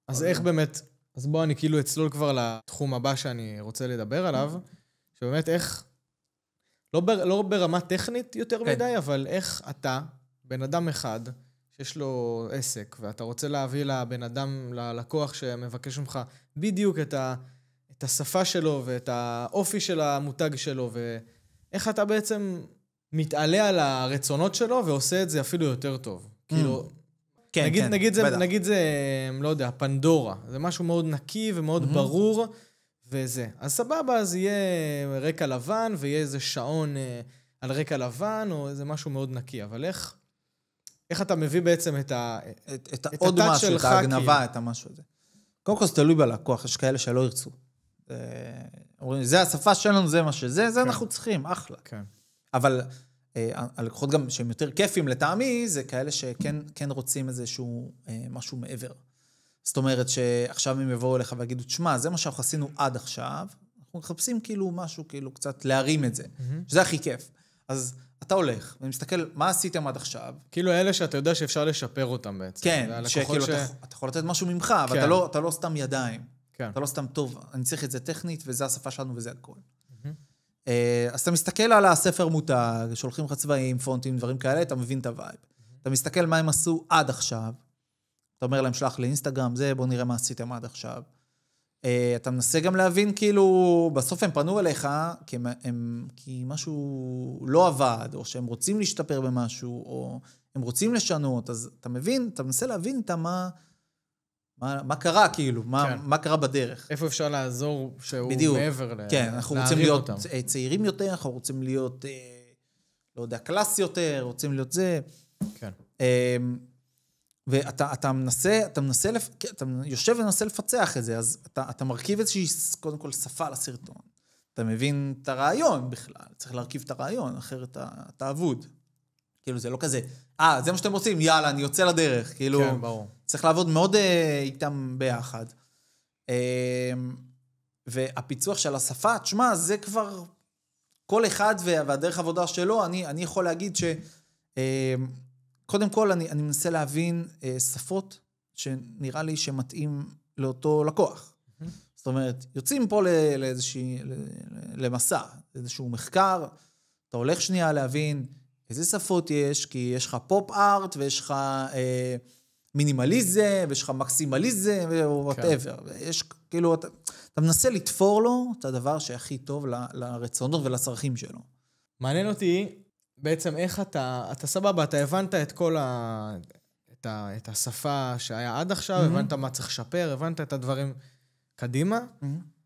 אז איך באמת, אז בוא אני כאילו אצלול כבר לתחום הבא שאני רוצה לדבר עליו, שבאמת איך... לא ברמה טכנית יותר מדי, אבל איך אתה, בן אדם אחד, שיש לו עסק, ואתה רוצה להביא לבן אדם, ללקוח שמבקש ממך בדיוק את השפה שלו, ואת האופי של המותג שלו, ואיך אתה בעצם מתעלה על הרצונות שלו, ועושה את זה אפילו יותר טוב. כאילו, נגיד זה, לא יודע, פנדורה. זה משהו מאוד נקי ומאוד ברור, וזה. אז סבבה, אז יהיה רקע לבן, ויהיה איזה שעון על רקע לבן, או איזה משהו מאוד נקי. אבל איך אתה מביא בעצם את עוד משהו, את ההגנבה, את המשהו הזה. קודם כל, זה תלוי בלקוח, יש כאלה שלא ירצו. אומרים, זה השפה שלנו, זה מה שזה, זה אנחנו צריכים, אחלה. אבל הלקוחות גם שהם יותר כיפים לטעמי, זה כאלה שכן רוצים איזשהו משהו מעבר. זאת אומרת שעכשיו הם יבואו אליך ויגידו, תשמע, זה מה שאנחנו עשינו עד עכשיו, אנחנו מחפשים כאילו משהו, כאילו קצת להרים את זה, שזה הכי כיף. אז אתה הולך ומסתכל, מה עשיתם עד עכשיו? כאילו אלה שאתה יודע שאפשר לשפר אותם בעצם. כן, שכאילו אתה יכול לתת משהו ממך, אבל אתה לא סתם ידיים. אתה לא סתם טוב, אני צריך את זה טכנית, וזה השפה שלנו וזה הכל. אז אתה מסתכל על הספר מותג, שולחים לך צבעים, פונטים, דברים כאלה, אתה מבין את הווייב. אתה מסתכל מה הם עשו עד עכשיו, אתה אומר להם, שלח לאינסטגרם, זה, בוא נראה מה עשיתם עד עכשיו. אתה מנסה גם להבין, כאילו, בסוף הם פנו אליך, כי משהו לא עבד, או שהם רוצים להשתפר במשהו, או הם רוצים לשנות, אז אתה מבין, אתה מנסה להבין איתם מה קרה, כאילו, מה קרה בדרך. איפה אפשר לעזור שהוא מעבר כן, אנחנו רוצים להיות צעירים יותר, אנחנו רוצים להיות, לא יודע, קלאס יותר, רוצים להיות זה. כן. ואתה יושב ומנסה לפצח את זה, אז אתה מרכיב איזושהי, קודם כל, שפה לסרטון. אתה מבין את הרעיון בכלל, צריך להרכיב את הרעיון, אחרת אתה אבוד. כאילו, זה לא כזה, זה מה שאתם רוצים, יאללה, אני יוצא לדרך. כאילו, כן, ברור. צריך לעבוד מאוד איתם ביחד. והפיצוח של השפה, תשמע, זה כבר כל אחד והדרך העבודה שלו, אני יכול להגיד קודם כל, אני מנסה להבין שפות שנראה לי שמתאים לאותו לקוח. זאת אומרת, יוצאים פה למסע, איזשהו מחקר, אתה הולך שנייה להבין איזה שפות יש, כי יש לך פופ-ארט, ויש לך מינימליזם, ויש לך מקסימליזם, whatever. ויש, כאילו, אתה מנסה לתפור לו את הדבר שהכי טוב לרצונות ולצרכים שלו. מעניין אותי, בעצם איך אתה סבבה, אתה הבנת את כל את השפה שהיה עד עכשיו, הבנת מה צריך לשפר, הבנת את הדברים קדימה.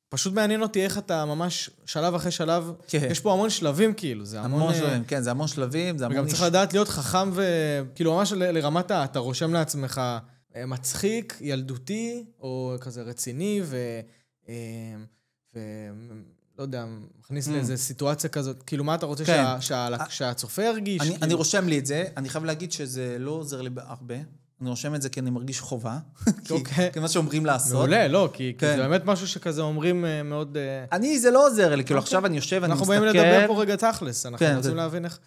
פשוט מעניין אותי איך אתה ממש שלב אחרי שלב, יש פה המון שלבים כאילו, זה המון שלבים, כן, זה המון שלבים, זה המון... וגם צריך לדעת להיות חכם וכאילו ממש לרמת אתה רושם לעצמך מצחיק, ילדותי, או כזה רציני, לא יודע, מכניס לאיזו סיטואציה כזאת, כאילו מה אתה רוצה שהצופה ירגיש? אני רושם לי את זה, אני חייב להגיד שזה לא עוזר לי הרבה, אני רושם את זה כי אני מרגיש חובה, כי מה שאומרים לעשות. מעולה, לא, כי זה באמת משהו שכזה אומרים מאוד... זה לא עוזר לי, כאילו עכשיו אני יושב, אני מסתכל... אנחנו באים לדבר פה רגע תכלס, אנחנו רוצים להבין איך...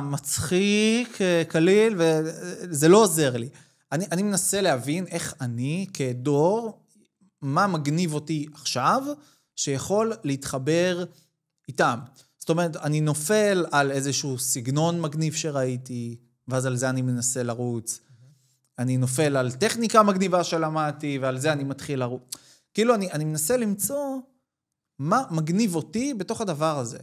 מצחיק, קליל, וזה לא עוזר לי. אני מנסה להבין איך אני כדור, מה מגניב אותי עכשיו, שיכול להתחבר איתם. זאת אומרת, אני נופל על איזשהו סגנון מגניב שראיתי, ואז על זה אני מנסה לרוץ. אני נופל על טכניקה מגניבה שלמדתי, ועל זה אני מתחיל לרוץ. כאילו, אני מנסה למצוא מה מגניב אותי בתוך הדבר הזה.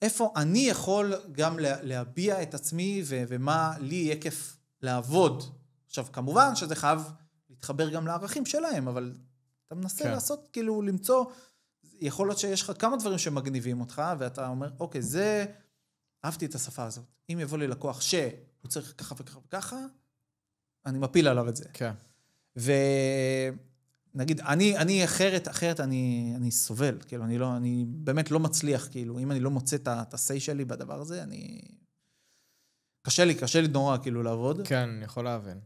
איפה אני יכול גם להביע את עצמי, ומה לי יהיה כיף לעבוד. עכשיו, כמובן שזה חייב להתחבר גם לערכים שלהם, אבל אתה מנסה לעשות, כאילו, למצוא... יכול להיות שיש לך כמה דברים שמגניבים אותך, ואתה אומר, אוקיי, אהבתי את השפה הזאת. אם יבוא לי לקוח שהוא צריך ככה וככה וככה, אני מפיל עליו את זה. כן. ונגיד, אני אחרת אני סובל, כאילו, אני באמת לא מצליח, כאילו, אם אני לא מוצא את הסי שלי בדבר הזה, קשה לי נורא, כאילו, לעבוד. כן, אני יכול להבין.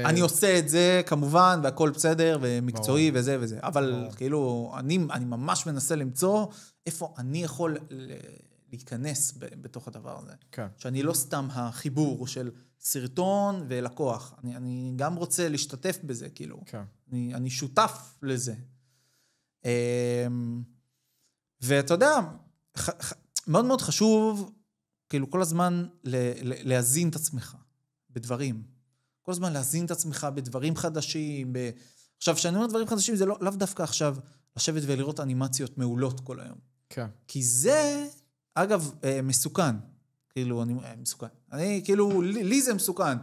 אני עושה את זה, כמובן, והכל בסדר, ומקצועי, וזה וזה. אבל, כאילו, אני ממש מנסה למצוא איפה אני יכול להיכנס בתוך הדבר הזה. כן. שאני לא סתם החיבור של סרטון ולקוח. אני גם רוצה להשתתף בזה, כאילו. כן. אני שותף לזה. ואתה יודע, מאוד מאוד חשוב... כאילו כל הזמן להזין את עצמך בדברים. כל הזמן להזין את עצמך בדברים חדשים. עכשיו, כשאני אומר דברים חדשים, זה לאו דווקא עכשיו לשבת ולראות אנימציות מעולות כל היום. כן. כי זה, אגב, מסוכן. כאילו, מסוכן. כאילו, לי זה מסוכן.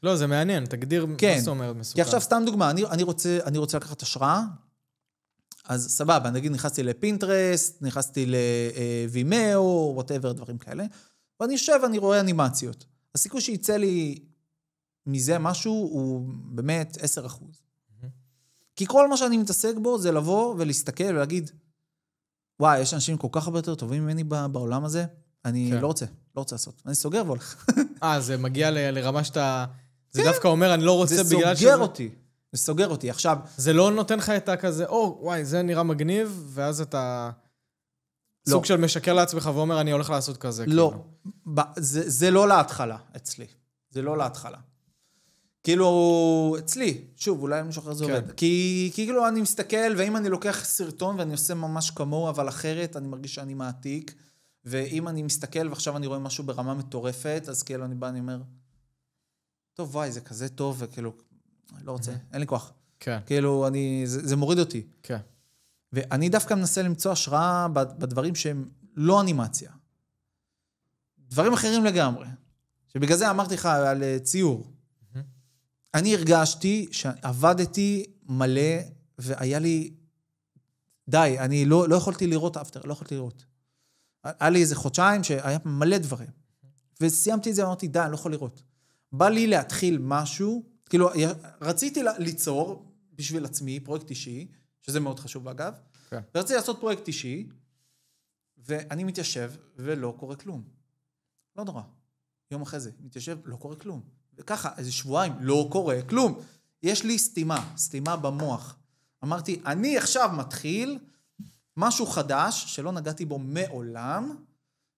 לא, זה מעניין. תגדיר מה זאת אומרת מסוכן. כי עכשיו, סתם דוגמה, אני רוצה לקחת השראה אז סבבה, נגיד נכנסתי לפינטרסט, נכנסתי לווימאו, whatever, דברים כאלה, ואני יושב, אני רואה אנימציות. הסיכוי שיצא לי מזה משהו הוא באמת 10%. כי כל מה שאני מתעסק בו זה לבוא ולהסתכל ולהגיד, וואי, יש אנשים כל כך הרבה יותר טובים ממני בעולם הזה, אני לא רוצה לעשות. אני סוגר והולך. זה מגיע לרמה שאתה... זה דווקא אומר, אני לא רוצה בגלל שזה... זה סוגר אותי. עכשיו... זה לא נותן לך את הכזה, וואי, זה נראה מגניב, ואז אתה... סוג של משקר לעצמך ואומר, אני הולך לעשות כזה. לא. זה לא להתחלה, אצלי. זה לא להתחלה. כאילו, אצלי, שוב, אולי מישהו אחר זה עובד. כי כאילו אני מסתכל, ואם אני לוקח סרטון ואני עושה ממש כמוהו, אבל אחרת, אני מרגיש שאני מעתיק, ואם אני מסתכל ועכשיו אני רואה משהו ברמה מטורפת, אז כאילו אני בא, אני אומר, טוב, וואי, זה כזה טוב, וכאילו, אני לא רוצה, אין לי כוח. כן. כאילו, זה מוריד אותי. כן. ואני דווקא מנסה למצוא השראה בדברים שהם לא אנימציה. דברים אחרים לגמרי. שבגלל זה אמרתי לך על ציור. אני הרגשתי שעבדתי מלא, והיה לי, די, אני לא יכולתי לראות אפטר, לא יכולתי לראות. היה לי איזה חודשיים שהיה מלא דברים. וסיימתי את זה, אמרתי, די, אני לא יכול לראות. בא לי להתחיל משהו, כאילו, רציתי ליצור בשביל עצמי פרויקט אישי, שזה מאוד חשוב אגב, ורציתי לעשות פרויקט אישי, ואני מתיישב ולא קורה כלום. לא נורא. יום אחרי זה, מתיישב, לא קורה כלום. וככה, איזה שבועיים, לא קורה כלום. יש לי סתימה במוח. אמרתי, אני עכשיו מתחיל משהו חדש, שלא נגעתי בו מעולם,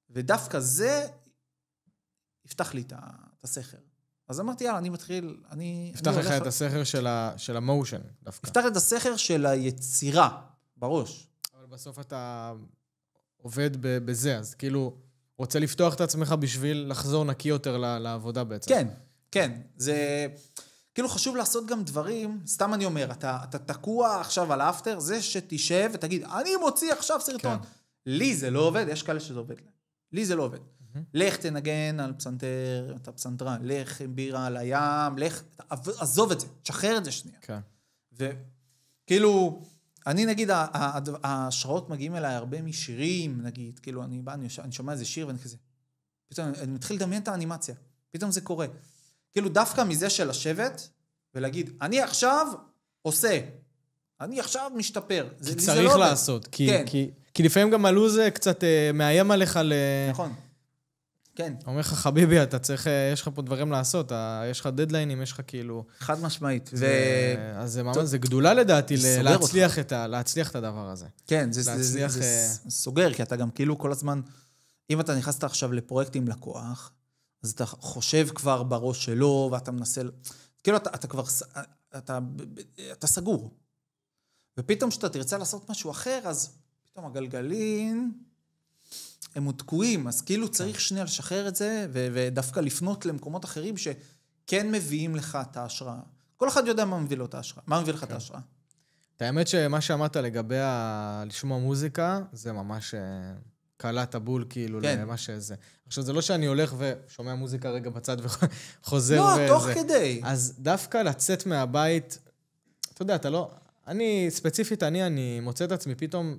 ודווקא זה יפתח לי את הסכר. אז אמרתי, יאללה, אני מתחיל, יפתח לך את הסכר של המושן, דווקא. יפתח את הסכר של היצירה, בראש. אבל בסוף אתה עובד בזה, אז כאילו, רוצה לפתוח את עצמך בשביל לחזור נקי יותר לעבודה בעצם. כן, כן. זה כאילו חשוב לעשות גם דברים, סתם אני אומר, אתה תקוע עכשיו על האפטר, זה שתשב ותגיד, אני מוציא עכשיו סרטון. לי זה לא עובד, יש כאלה שזה עובד. לי זה לא עובד. לך תנגן על פסנתר, אתה פסנתרן, לך עם בירה על הים, לך, עזוב את זה, תשחרר את זה שנייה. כן. וכאילו, אני נגיד, ההשראות מגיעים אליי הרבה משירים, נגיד, כאילו, אני שומע איזה שיר ואני כזה, פתאום אני מתחיל לדמיין את האנימציה, פתאום זה קורה. כאילו, דווקא מזה של לשבת ולהגיד, אני עכשיו עושה, אני עכשיו משתפר. כי צריך לעשות, כי לפעמים גם הלו"ז קצת מאיים עליך נכון. כן. אומר לך, חביבי, אתה צריך, יש לך פה דברים לעשות, יש לך דדליינים, יש לך כאילו... חד משמעית. אז זה ממש, זה גדולה לדעתי להצליח את הדבר הזה. כן, זה סוגר, כי אתה גם כאילו כל הזמן, אם אתה נכנסת עכשיו לפרויקטים לקוח, אז אתה חושב כבר בראש שלו, ואתה מנסה, כאילו אתה כבר, אתה סגור. ופתאום שאתה תרצה לעשות משהו אחר, אז פתאום הגלגלים... הם עוד תקועים, אז כאילו צריך שנייה לשחרר את זה, ודווקא לפנות למקומות אחרים שכן מביאים לך את ההשראה. כל אחד יודע מה מביא לו את ההשראה, מה מביא לך את ההשראה. את האמת שמה שאמרת לגבי לשמוע מוזיקה, זה ממש קלט הבול כאילו למה שזה. עכשיו זה לא שאני הולך ושומע מוזיקה רגע בצד וחוזר לא, תוך כדי. אז דווקא לצאת מהבית, אתה יודע, אתה לא... ספציפית, אני מוצא את עצמי פתאום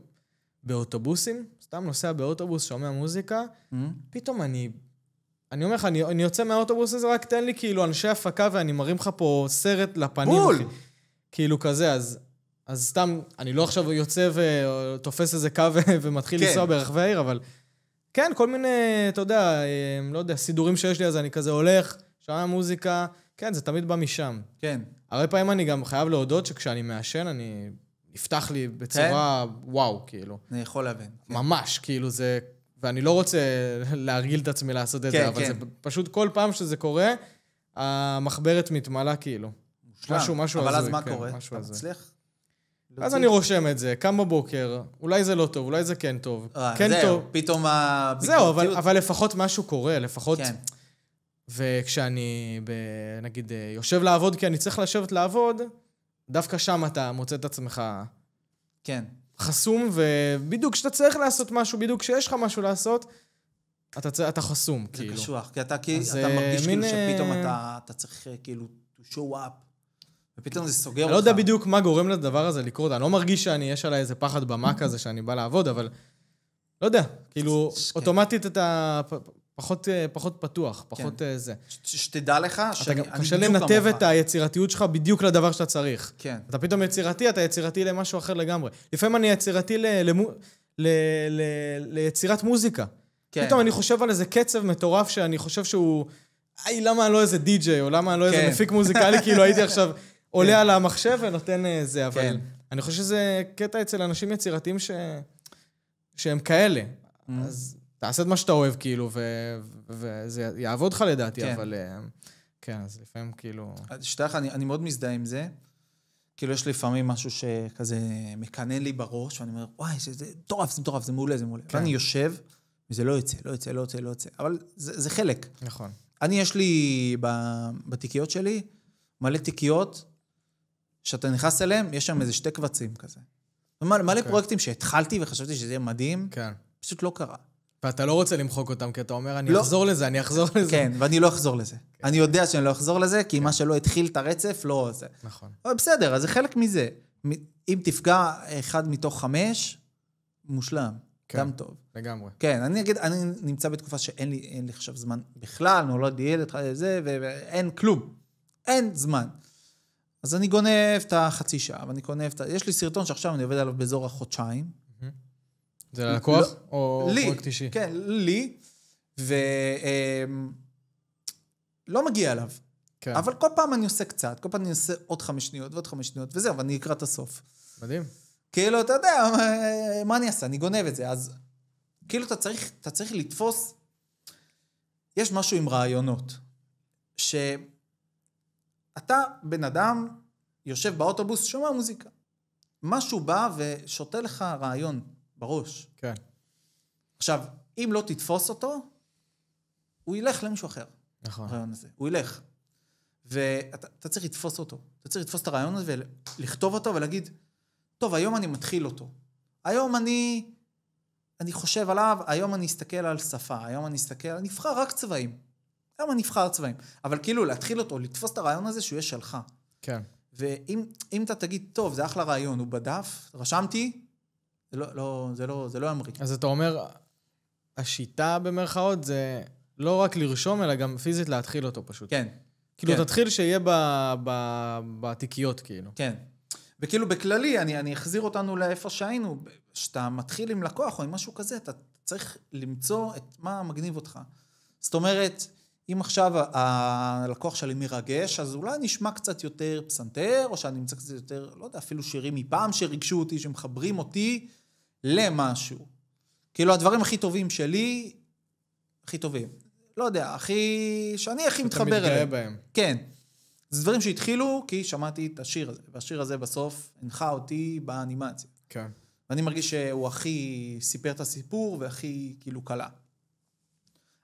באוטובוסים, סתם נוסע באוטובוס, שומע מוזיקה, פתאום אני אומר לך, אני יוצא מהאוטובוס הזה, רק תן לי כאילו אנשי הפקה, ואני מרים לך פה סרט לפנים. בול! כאילו כזה, אז סתם, אני לא עכשיו יוצא ותופס איזה קו ומתחיל לנסוע ברחבי העיר, אבל כן, כל מיני, אתה יודע, לא יודע, סידורים שיש לי, אז אני כזה הולך, שומע מוזיקה, כן, זה תמיד בא משם. כן. הרבה פעמים אני גם חייב להודות שכשאני מעשן, אני... יפתח לי בצורה וואו, כאילו. אני יכול להבין. ממש, כאילו זה... ואני לא רוצה להרגיל את עצמי לעשות את זה, אבל זה פשוט כל פעם שזה קורה, המחברת מתמלא, כאילו. משהו הזוי. אבל אז מה קורה? אתה מצליח? אז אני רושם את זה, קם בבוקר, אולי זה לא טוב, אולי זה כן טוב. כן טוב. פתאום זהו, אבל לפחות משהו קורה, לפחות... וכשאני, נגיד, יושב לעבוד, כי אני צריך לשבת לעבוד, דווקא שם אתה מוצא את עצמך כן. חסום, ובדיוק כשאתה צריך לעשות משהו, בדיוק כשיש לך משהו לעשות, אתה חסום, כאילו. זה קשוח, כי אתה מרגיש כאילו שפתאום אתה צריך כאילו to show up, ופתאום זה סוגר אותך. אני לא יודע בדיוק מה גורם לדבר הזה לקרות, אני לא מרגיש יש עליי איזה פחד במה כזה שאני בא לעבוד, אבל לא יודע, כאילו, אוטומטית אתה פחות פתוח, פחות זה. שתדע לך שאני קשה לנתב את היצירתיות שלך בדיוק לדבר שאתה צריך. כן. אתה פתאום יצירתי, אתה יצירתי למשהו אחר לגמרי. לפעמים אני יצירתי ליצירת מוזיקה. פתאום אני חושב על איזה קצב מטורף שאני חושב שהוא, למה אני לא איזה די-ג'יי, או למה אני לא איזה מפיק מוזיקלי, כאילו הייתי עכשיו עולה על המחשב ונותן זה, אבל אני חושב שזה קטע אצל אנשים יצירתיים שהם כאלה. אז תעשה את מה שאתה אוהב, כאילו, וזה יעבוד לך לדעתי, אבל כן, אז לפעמים כאילו... שתיים, אני מאוד מזדהה עם זה. כאילו, יש לפעמים משהו שכזה מקנן לי בראש, ואני אומר, וואי, זה מטורף, זה מטורף, זה מעולה, זה מעולה. ואני יושב, וזה לא יוצא, לא יוצא, לא יוצא, לא יוצא. אבל זה חלק. נכון. יש לי, בתיקיות שלי, מלא תיקיות, שאתה נכנס אליהם, יש שם איזה 2 קבצים כזה. מלא פרויקטים שהתחלתי וחשבתי שזה יהיה מדהים, פשוט לא קרה. ואתה לא רוצה למחוק אותם, כי אתה אומר, אני אחזור לזה. כן, ואני לא אחזור לזה. אני יודע שאני לא אחזור לזה, כי מה שלא התחיל את הרצף, לא זה. נכון. אבל בסדר, אז זה חלק מזה. אם תפגע 1 מתוך 5, מושלם. גם טוב. לגמרי. כן, אני נמצא בתקופה שאין לי עכשיו זמן בכלל, נולד לי ילד, ואין כלום. אין זמן. אז אני גונב את החצי שעה, ואני גונב יש לי סרטון שעכשיו אני עובד עליו באזור החודשיים. זה ללקוח או פרויקט אישי? כן, לי. לא מגיע אליו. אבל כל פעם אני עושה קצת, כל פעם אני עושה עוד 5 שניות ועוד 5 שניות, וזהו, ואני אקרא את הסוף. מדהים. כאילו, אתה יודע, מה אני אעשה? אני גונב את זה, אז כאילו אתה צריך לתפוס, יש משהו עם רעיונות, שאתה בן אדם יושב באוטובוס, שומע מוזיקה. משהו בא ושותה לך רעיון בראש. כן. עכשיו, אם לא תתפוס אותו, הוא ילך למישהו אחר. נכון. הרעיון הזה. הוא ילך. ואתה צריך לתפוס אותו. אתה צריך לתפוס את הרעיון הזה ולכתוב אותו ולהגיד, טוב, היום אני מתחיל אותו. היום אני חושב עליו, היום אני אסתכל על שפה, היום אני אבחר רק צבעים. היום אני אבחר צבעים. אבל כאילו להתחיל אותו, לתפוס את הרעיון הזה שהוא יהיה שלך. כן. ואם אתה תגיד, טוב, זה אחלה רעיון, הוא בדף, רשמתי, זה לא ימריא. אז אתה אומר, השיטה במרכאות זה לא רק לרשום, אלא גם פיזית להתחיל אותו פשוט. כן. כאילו תתחיל שיהיה בתיקיות, כאילו. כן. וכאילו בכללי, אני אחזיר אותנו לאיפה שהיינו, שאתה מתחיל עם לקוח או עם משהו כזה, אתה צריך למצוא את מה מגניב אותך. זאת אומרת, אם עכשיו הלקוח שלי מרגש, אז אולי נשמע קצת יותר פסנתר, או שאני נמצא קצת יותר, לא יודע, אפילו שירים מפעם שריגשו אותי, שמחברים אותי למשהו. כאילו הדברים הכי טובים שלי, הכי טובים. לא יודע, שאני הכי מתחבר אליהם. אתה מתגאה בהם. כן. זה דברים שהתחילו כי שמעתי את השיר הזה, והשיר הזה בסוף הנחה אותי באנימציה. כן. ואני מרגיש שהוא הכי סיפר את הסיפור, והכי כאילו קלה.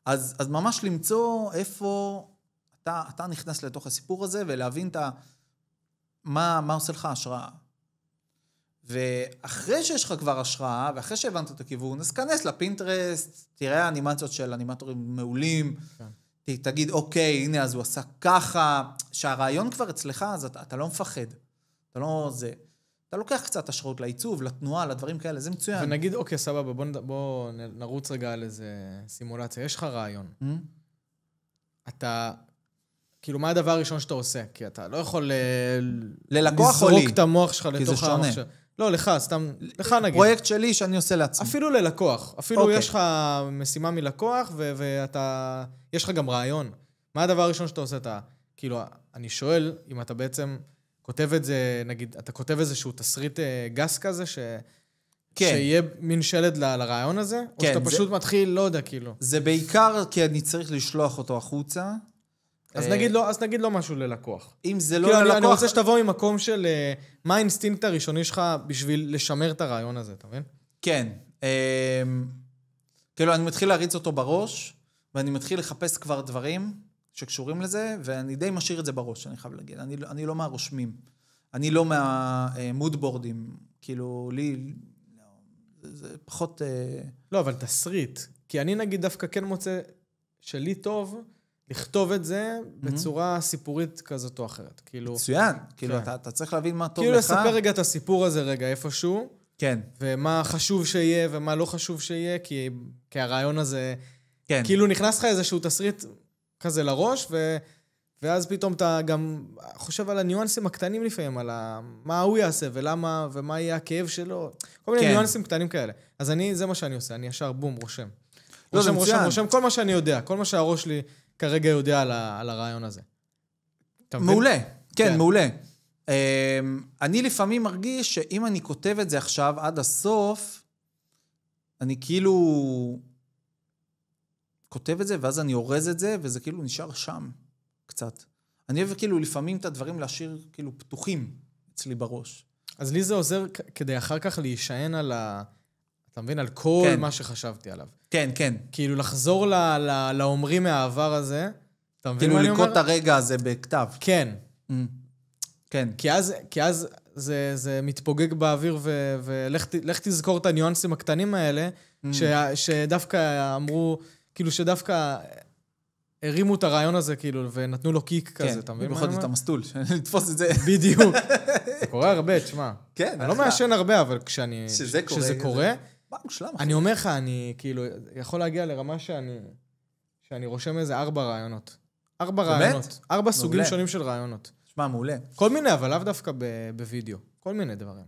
אז ממש למצוא איפה אתה נכנס לתוך הסיפור הזה, ולהבין מה עושה לך השראה. ואחרי שיש לך כבר השראה, ואחרי שהבנת את הכיוון, אז כנס לפינטרסט, תראה אנימציות של אנימטורים מעולים, תגיד, אוקיי, הנה, אז הוא עשה ככה, שהרעיון כבר אצלך, אז אתה לא מפחד. אתה לא זה. אתה לוקח קצת השראות לעיצוב, לתנועה, לדברים כאלה, זה מצוין. ונגיד, אוקיי, סבבה, בוא נרוץ רגע על איזה סימולציה. יש לך רעיון. אתה, כאילו, מה הדבר הראשון שאתה עושה? כי אתה לא יכול ללקוח או לי? לזרוק את המוח שלך לתוך המחשב. לא, לך, סתם, לך נגיד. פרויקט שלי שאני עושה לעצמי. אפילו ללקוח. אפילו יש לך משימה מלקוח, ואתה, יש לך גם רעיון. מה הדבר הראשון שאתה עושה? כאילו, אני שואל אם אתה בעצם כותב את זה, נגיד, אתה כותב איזשהו תסריט גס כזה, שיהיה מין שלד לרעיון הזה, או שאתה פשוט מתחיל, לא יודע, כאילו. זה בעיקר כי אני צריך לשלוח אותו החוצה. אז נגיד לא משהו ללקוח. אם זה לא ללקוח... אני רוצה שתבוא ממקום של מה האינסטינקט הראשוני שלך בשביל לשמר את הרעיון הזה, אתה מבין? כן. כאילו, אני מתחיל להריץ אותו בראש, ואני מתחיל לחפש כבר דברים שקשורים לזה, ואני די משאיר את זה בראש, אני חייב להגיד. אני לא מהרושמים. אני לא מהמודבורדים. כאילו, לי... זה פחות... לא, אבל תסריט. כי אני נגיד דווקא כן מוצא שלי טוב... לכתוב את זה בצורה סיפורית כזאת או אחרת. כאילו... מצוין. כאילו, אתה צריך להבין מה טוב לך. כאילו לספר רגע את הסיפור הזה רגע איפשהו. כן. ומה חשוב שיהיה ומה לא חשוב שיהיה, כי הרעיון הזה... כן. כאילו נכנס לך איזשהו תסריט כזה לראש, ואז פתאום אתה גם חושב על הניואנסים הקטנים לפעמים, על מה הוא יעשה ולמה, ומה יהיה הכאב שלו. כל מיני ניואנסים קטנים כאלה. אז זה מה שאני עושה, אני ישר בום, רושם. רושם כל מה שאני יודע, כל מה שהראש שלי כרגע יודע על הרעיון הזה. מעולה, כן, מעולה. אני לפעמים מרגיש שאם אני כותב את זה עכשיו עד הסוף, אני כאילו כותב את זה, ואז אני אורז את זה, וזה כאילו נשאר שם קצת. אני אוהב כאילו לפעמים את הדברים להשאיר כאילו פתוחים אצלי בראש. אז לי זה עוזר כדי אחר כך להישען על אתה מבין? על כל מה שחשבתי עליו. כן, כן. כאילו לחזור לאומרים מהעבר הזה. אתה מבין כאילו מה אני אומר? לקרוא את הרגע הזה בכתב. כן. כן. כי אז זה מתפוגג באוויר, ולך תזכור את הניואנסים הקטנים האלה, שדווקא אמרו, כאילו שדווקא הרימו את הרעיון הזה, כאילו, ונתנו לו קיק כזה, אתה מבין מה אני אומר? במיוחד את המסלול, לתפוס את זה. בדיוק. זה קורה הרבה, תשמע. כן. אני לא מעשן הרבה, אבל כשזה קורה, אני אומר לך, אני כאילו, יכול להגיע לרמה שאני רושם איזה 4 רעיונות. 4 רעיונות. 4 סוגים שונים של רעיונות. שמע, מעולה. כל מיני, אבל לאו דווקא בווידאו. כל מיני דברים.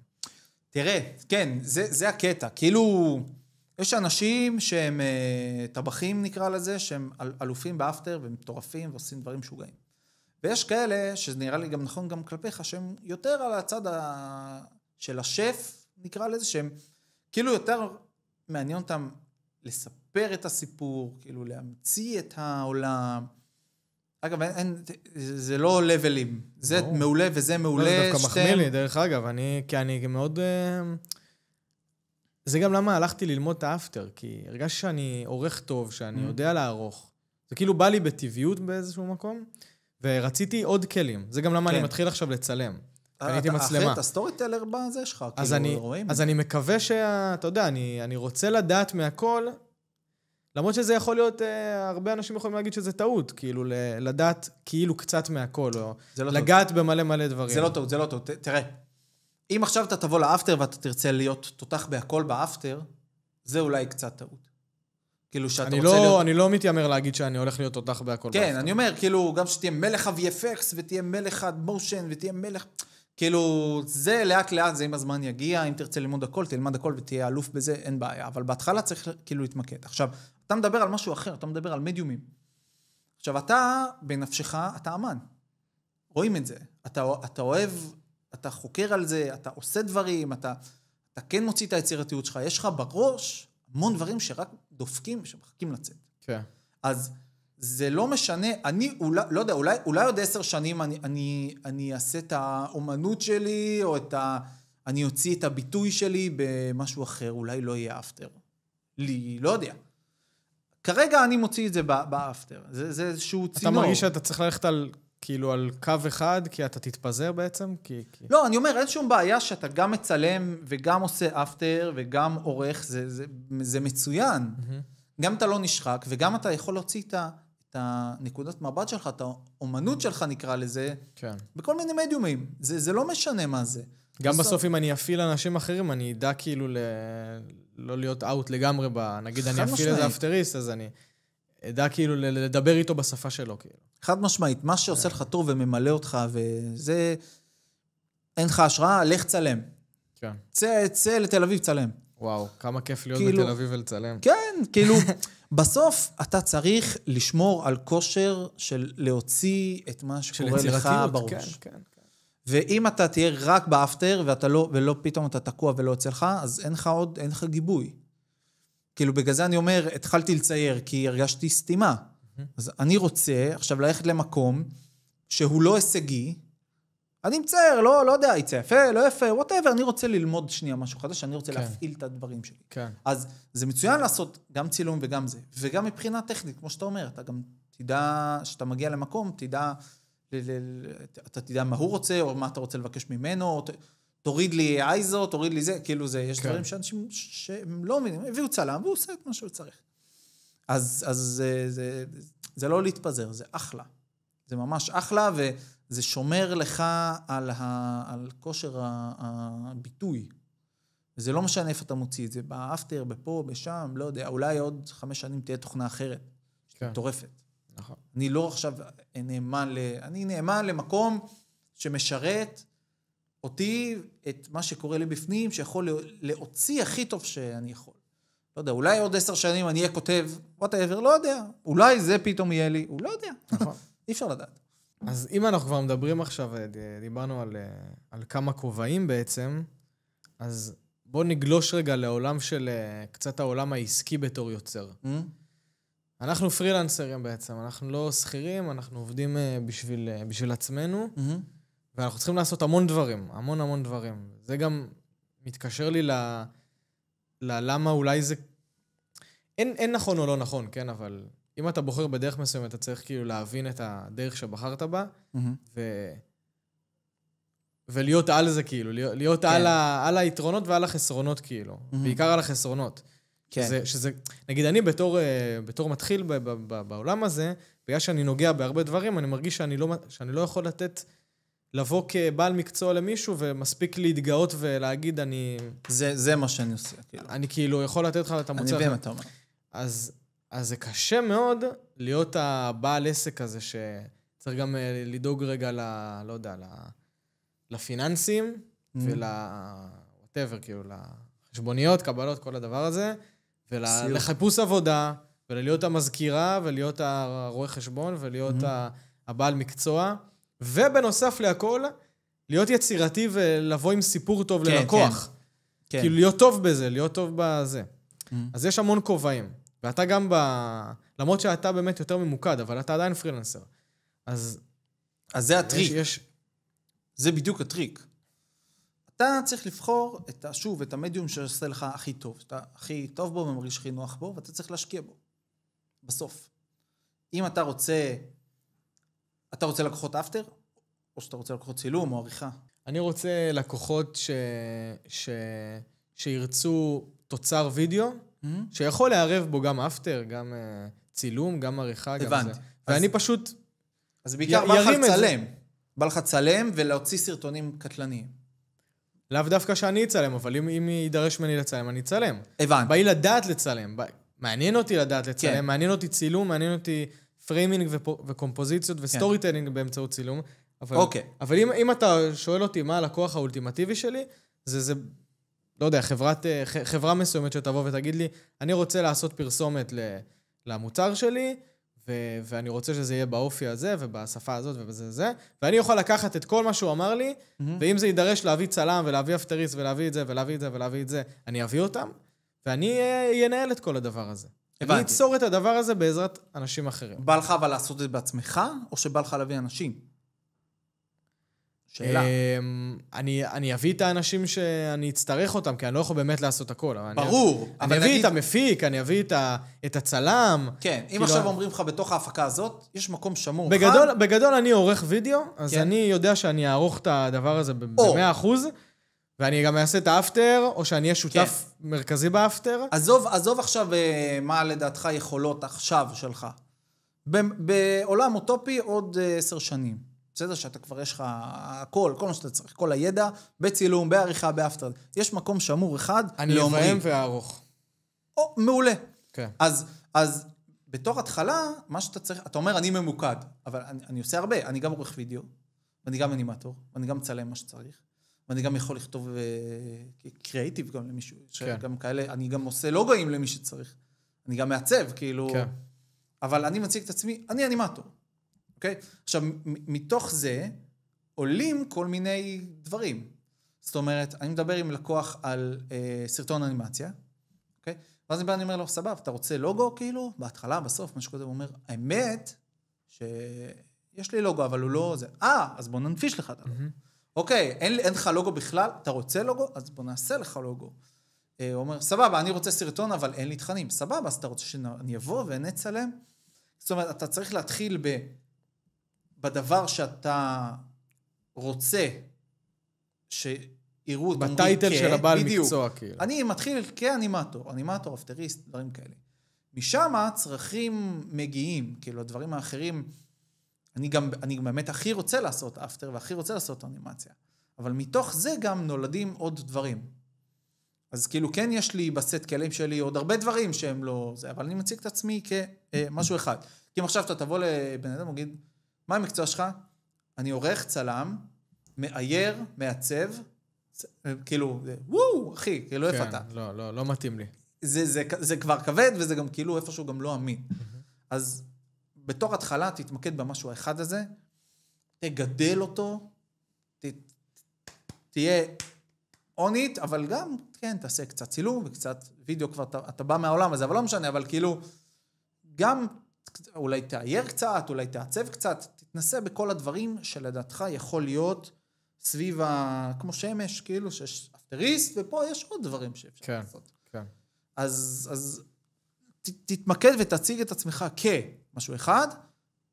תראה, כן, זה הקטע. כאילו, יש אנשים שהם טבחים, נקרא לזה, שהם אלופים באפטר, והם מטורפים, ועושים דברים משוגעים. ויש כאלה, שנראה לי גם נכון גם כלפיך, שהם יותר על הצד של השף, נקרא לזה, שהם כאילו יותר מעניין אותם לספר את הסיפור, כאילו להמציא את העולם. אגב, זה לא לבלים. זה מעולה וזה מעולה. זה דווקא מחמיא לי, דרך אגב. כי אני מאוד... זה גם למה הלכתי ללמוד את האפטר, כי הרגשתי שאני עורך טוב, שאני יודע לערוך. זה כאילו בא לי בטבעיות באיזשהו מקום, ורציתי עוד כלים. זה גם למה אני מתחיל עכשיו לצלם. קניתי מצלמה. אחרי את הסטורי טלר בזה שלך, כאילו רואים. אז אני מקווה אתה יודע, אני רוצה לדעת מהכל, למרות שזה יכול להיות, הרבה אנשים יכולים להגיד שזה טעות, כאילו לדעת כאילו קצת מהכל, או לגעת במלא מלא דברים. זה לא טעות, זה לא טעות. תראה, אם עכשיו אתה תבוא לאפטר ואתה תרצה להיות תותח בהכל באפטר, זה אולי קצת טעות. כאילו שאתה רוצה להיות... אני לא מתיימר להגיד שאני הולך להיות תותח בהכל באפטר. כן, אני אומר, כאילו, גם שתהיה מלך ה-VFX, ותהיה מלך המושן, ותהיה מלך... כאילו, זה לאט לאט, זה עם הזמן יגיע, אם תרצה ללמוד הכל, תלמד הכל ותהיה אלוף בזה, אין בעיה. אבל בהתחלה צריך כאילו להתמקד. עכשיו, אתה מדבר על משהו אחר, אתה מדבר על מדיומים. עכשיו, אתה, בנפשך, אתה אמן. רואים את זה. אתה אוהב, אתה חוקר על זה, אתה עושה דברים, אתה כן מוציא את היצירתיות שלך. יש לך בראש המון דברים שרק דופקים, שמחכים לצאת. כן. אז זה לא משנה, אני לא יודע, אולי עוד 10 שנים אני אעשה את האומנות שלי, או אני אוציא את הביטוי שלי במשהו אחר, אולי לא יהיה אפטר. לי, לא יודע. כרגע אני מוציא את זה באפטר. זה איזשהו צינור. אתה מרגיש שאתה צריך ללכת כאילו על קו אחד, כי אתה תתפזר בעצם? לא, אני אומר, אין שום בעיה שאתה גם מצלם, וגם עושה אפטר, וגם עורך, זה מצוין. גם אתה לא נשחק, וגם אתה יכול להוציא את הנקודת מבט שלך, את האומנות שלך נקרא לזה, כן. בכל מיני מדיומים. זה לא משנה מה זה. גם בסוף אם אני אפעיל אנשים אחרים, אני אדע כאילו לא להיות אאוט לגמרי נגיד אני אפעיל איזה אפטריסט, אז אני אדע כאילו לדבר איתו בשפה שלו. כאילו. חד משמעית, מה שעושה לך טוב וממלא אותך, וזה, אין לך השראה, לך צלם. כן. צא לתל אביב, צלם. וואו, כמה כיף להיות בתל אביב ולצלם. כן, כאילו, בסוף אתה צריך לשמור על כושר של להוציא את מה שקורה לך בראש. כן, כן. ואם אתה תהיה רק באפטר, ולא פתאום אתה תקוע ולא יוצא לך, אז אין לך גיבוי. כאילו, בגלל זה אני אומר, התחלתי לצייר, כי הרגשתי סתימה. אז אני רוצה עכשיו ללכת למקום שהוא לא הישגי, אני מצייר, לא יודע, יצא יפה, לא יפה, whatever, אני רוצה ללמוד שנייה משהו חדש, אני רוצה להפעיל את הדברים שלי. כן. אז זה מצוין לעשות גם צילום וגם זה. וגם מבחינה טכנית, כמו שאתה אומר, אתה גם תדע, שאתה מגיע למקום, אתה תדע מה הוא רוצה, או מה אתה רוצה לבקש ממנו, תוריד לי אייזו, תוריד לי זה, כאילו זה, יש דברים שאנשים שהם לא מבינים, הביאו צלם, והוא עושה את מה שהוא צריך. אז זה לא להתפזר, זה אחלה. זה ממש אחלה, וזה שומר לך על כושר הביטוי. וזה לא משנה איפה אתה מוציא את זה, באפטר, בפה, בשם, לא יודע, אולי עוד 5 שנים תהיה תוכנה אחרת, מטורפת. נכון. אני לא עכשיו אני נאמן למקום שמשרת אותי, את מה שקורה לי בפנים, שיכול להוציא הכי טוב שאני יכול. לא יודע, אולי עוד 10 שנים אני אהיה כותב, whatever, לא יודע. אולי זה פתאום יהיה לי, הוא לא יודע. נכון. אי אפשר לדעת. אז אם אנחנו כבר מדברים עכשיו, דיברנו על כמה כובעים בעצם, אז בואו נגלוש רגע לעולם של קצת העולם העסקי בתור יוצר. אנחנו פרילנסרים בעצם, אנחנו לא שכירים, אנחנו עובדים בשביל עצמנו, ואנחנו צריכים לעשות המון דברים, המון דברים. זה גם מתקשר לי ללמה אולי זה... אין נכון או לא נכון, כן? אבל אם אתה בוחר בדרך מסוימת, אתה צריך כאילו להבין את הדרך שבחרת בה, ולהיות על זה כאילו, להיות על היתרונות ועל החסרונות כאילו, בעיקר על החסרונות. שזה, נגיד אני בתור מתחיל בעולם הזה, בגלל שאני נוגע בהרבה דברים, אני מרגיש שאני לא יכול לבוא כבעל מקצוע למישהו, ומספיק להתגאות ולהגיד, זה מה שאני עושה, כאילו. אני כאילו יכול לתת לך את המוצר. אני מבין מה אתה אומר. אז זה קשה מאוד להיות הבעל עסק הזה, שצריך גם לדאוג רגע לא יודע, לפיננסים, whatever, כאילו, לחשבוניות, קבלות, כל הדבר הזה, ולחיפוש עבודה, ולהיות המזכירה, ולהיות הרואה חשבון, ולהיות הבעל מקצוע, ובנוסף להכל, להיות יצירתי ולבוא עם סיפור טוב ללקוח. כאילו להיות טוב בזה, להיות טוב בזה. אז יש המון כובעים. ואתה גם למרות שאתה באמת יותר ממוקד, אבל אתה עדיין פרילנסר. אז זה הטריק. זה בדיוק הטריק. אתה צריך לבחור את המדיום שעושה לך הכי טוב. אתה הכי טוב בו ומרגיש הכי נוח בו, ואתה צריך להשקיע בו. בסוף. אם אתה רוצה לקוחות אפטר, או שאתה רוצה לקוחות צילום או עריכה? אני רוצה לקוחות שירצו תוצר וידאו, שיכול לערב בו גם אפטר, גם צילום, גם עריכה, גם זה. ואני פשוט... אז בעיקר בא לך לצלם. בא לך לצלם ולהוציא סרטונים קטלניים. לאו דווקא שאני אצלם, אבל אם יידרש ממני לצלם, אני אצלם. הבנתי. באי לדעת לצלם. מעניין אותי לדעת לצלם, מעניין אותי צילום, מעניין אותי פריימינג וקומפוזיציות וסטורי טיילינג באמצעות צילום. אבל אם אתה שואל אותי מה הלקוח האולטימטיבי שלי, זה לא יודע, חברה מסוימת שתבוא ותגיד לי, אני רוצה לעשות פרסומת למוצר שלי, ואני רוצה שזה יהיה באופי הזה, ובשפה הזאת ובזה, ואני יכול לקחת את כל מה שהוא אמר לי, ואם זה יידרש להביא צלם, ולהביא אפטריסט, ולהביא את זה, ולהביא את זה, ולהביא את זה, אני אביא אותם, ואני ינהל את כל הדבר הזה. אני אצור את הדבר הזה בעזרת אנשים אחרים. בא לך אבל לעשות את זה בעצמך, או שבא לך להביא אנשים? שאלה. אני אביא את האנשים שאני אצטרך אותם, כי אני לא יכול באמת לעשות הכל. ברור. אני אביא את המפיק, אני אביא את הצלם. כן, אם עכשיו אומרים לך בתוך ההפקה הזאת, יש מקום שמור. בגדול אני עורך וידאו, אז אני יודע שאני אערוך את הדבר הזה ב-100%, ואני גם אעשה את האפטר, או שאני אהיה שותף מרכזי באפטר. עזוב עכשיו מה לדעתך יכולות עכשיו שלך. בעולם אוטופי עוד 10 שנים. בסדר שאתה כבר יש לך כל מה שאתה צריך, כל הידע, בצילום, בעריכה, באפטר. יש מקום שמור אחד לאומרי. אני אבהם ואערוך. מעולה. כן. אז בתור התחלה, מה שאתה צריך, אתה אומר, אני ממוקד, אבל אני עושה הרבה. אני גם עורך וידאו, ואני גם אנימטור, ואני גם מצלם מה שצריך, ואני גם יכול לכתוב קריאיטיב גם למישהו, גם כאלה, אני גם עושה לוגויים למי שצריך. אני גם מעצב, כאילו, אבל אני מציג את עצמי, אני אנימטור. אוקיי? עכשיו, מתוך זה עולים כל מיני דברים. זאת אומרת, אני מדבר עם לקוח על סרטון אנימציה, אוקיי? ואז אני אומר לו, סבב, אתה רוצה לוגו כאילו? בהתחלה, בסוף, מה שקודם אומר, האמת שיש לי לוגו, אבל הוא לא זה. אז בוא ננפיש לך את הלוגו. אוקיי, אין לך לוגו בכלל, אתה רוצה לוגו? אז בוא נעשה לך לוגו. הוא אומר, סבבה, אני רוצה סרטון, אבל אין לי תכנים. סבבה, אז אתה רוצה שאני אבוא ונצלם? זאת אומרת, אתה צריך להתחיל בדבר שאתה רוצה שיראו... בטייטל של הבעל מקצוע, כאילו. אני מתחיל כאנימטור, אפטריסט, דברים כאלה. משם הצרכים מגיעים, כאילו הדברים האחרים, אני באמת הכי רוצה לעשות אפטר, והכי רוצה לעשות אנימציה. אבל מתוך זה גם נולדים עוד דברים. אז כאילו כן יש לי בסט כלים שלי עוד הרבה דברים שהם לא זה, אבל אני מציג את עצמי כמשהו אחד. כי אם עכשיו אתה תבוא לבן אדם וגיד, מה המקצוע שלך? אני עורך צלם, מאייר, מעצב, כאילו, וואו, אחי, כאילו איפה אתה? לא מתאים לי. זה כבר כבד, וזה גם כאילו איפשהו גם לא אמין. אז בתור התחלה תתמקד במשהו האחד הזה, תגדל אותו, תהיה אונית, אבל גם, כן, תעשה קצת צילום וקצת וידאו כבר, אתה בא מהעולם הזה, אבל לא משנה, אבל כאילו, גם אולי תאייר קצת, אולי תעצב קצת, תתנסה בכל הדברים שלדעתך יכול להיות סביב כמו שמש, כאילו שיש אפטריסט, ופה יש עוד דברים שאפשר לעשות. כן. אז תתמקד ותציג את עצמך כמשהו אחד,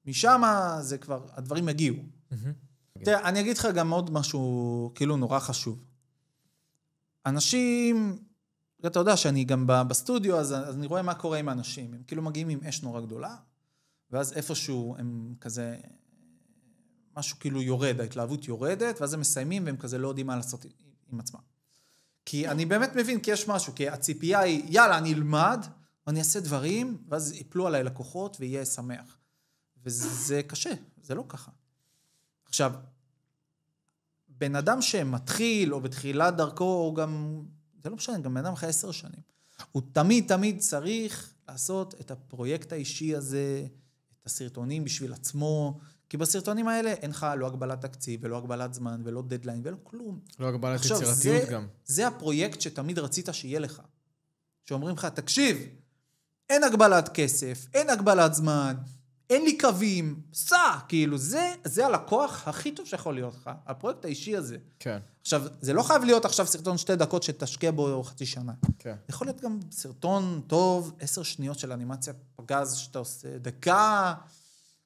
משם זה כבר, הדברים יגיעו. תראה, אני אגיד לך גם עוד משהו כאילו נורא חשוב. אנשים, אתה יודע שאני גם בסטודיו, אז אני רואה מה קורה עם האנשים. הם כאילו מגיעים עם אש נורא גדולה, ואז איפשהו הם כזה, משהו כאילו יורד, ההתלהבות יורדת, ואז הם מסיימים והם כזה לא יודעים מה לעשות עם עצמם. כי אני באמת מבין, כי יש משהו, כי הציפייה היא, יאללה, אני אלמד, ואני אעשה דברים, ואז יפלו עליי לקוחות ויהיה שמח. וזה קשה, זה לא ככה. עכשיו, בן אדם שמתחיל, או בתחילת דרכו, או גם, זה לא משנה, גם בן אדם אחרי 10 שנים, הוא תמיד צריך לעשות את הפרויקט האישי הזה, את הסרטונים בשביל עצמו, כי בסרטונים האלה אין לך לא הגבלת תקציב, ולא הגבלת זמן, ולא דדליין, ולא כלום. לא הגבלת יצירתיות גם. זה הפרויקט שתמיד רצית שיהיה לך. שאומרים לך, תקשיב, אין הגבלת כסף, אין הגבלת זמן, אין לי קווים, סע, כאילו, זה הלקוח הכי טוב שיכול להיות לך, הפרויקט האישי הזה. כן. עכשיו, זה לא חייב להיות עכשיו סרטון 2 דקות שתשקיע בו חצי שנה. כן. יכול להיות גם סרטון טוב, 10 שניות של אנימציה פגז שאתה עושה, דקה,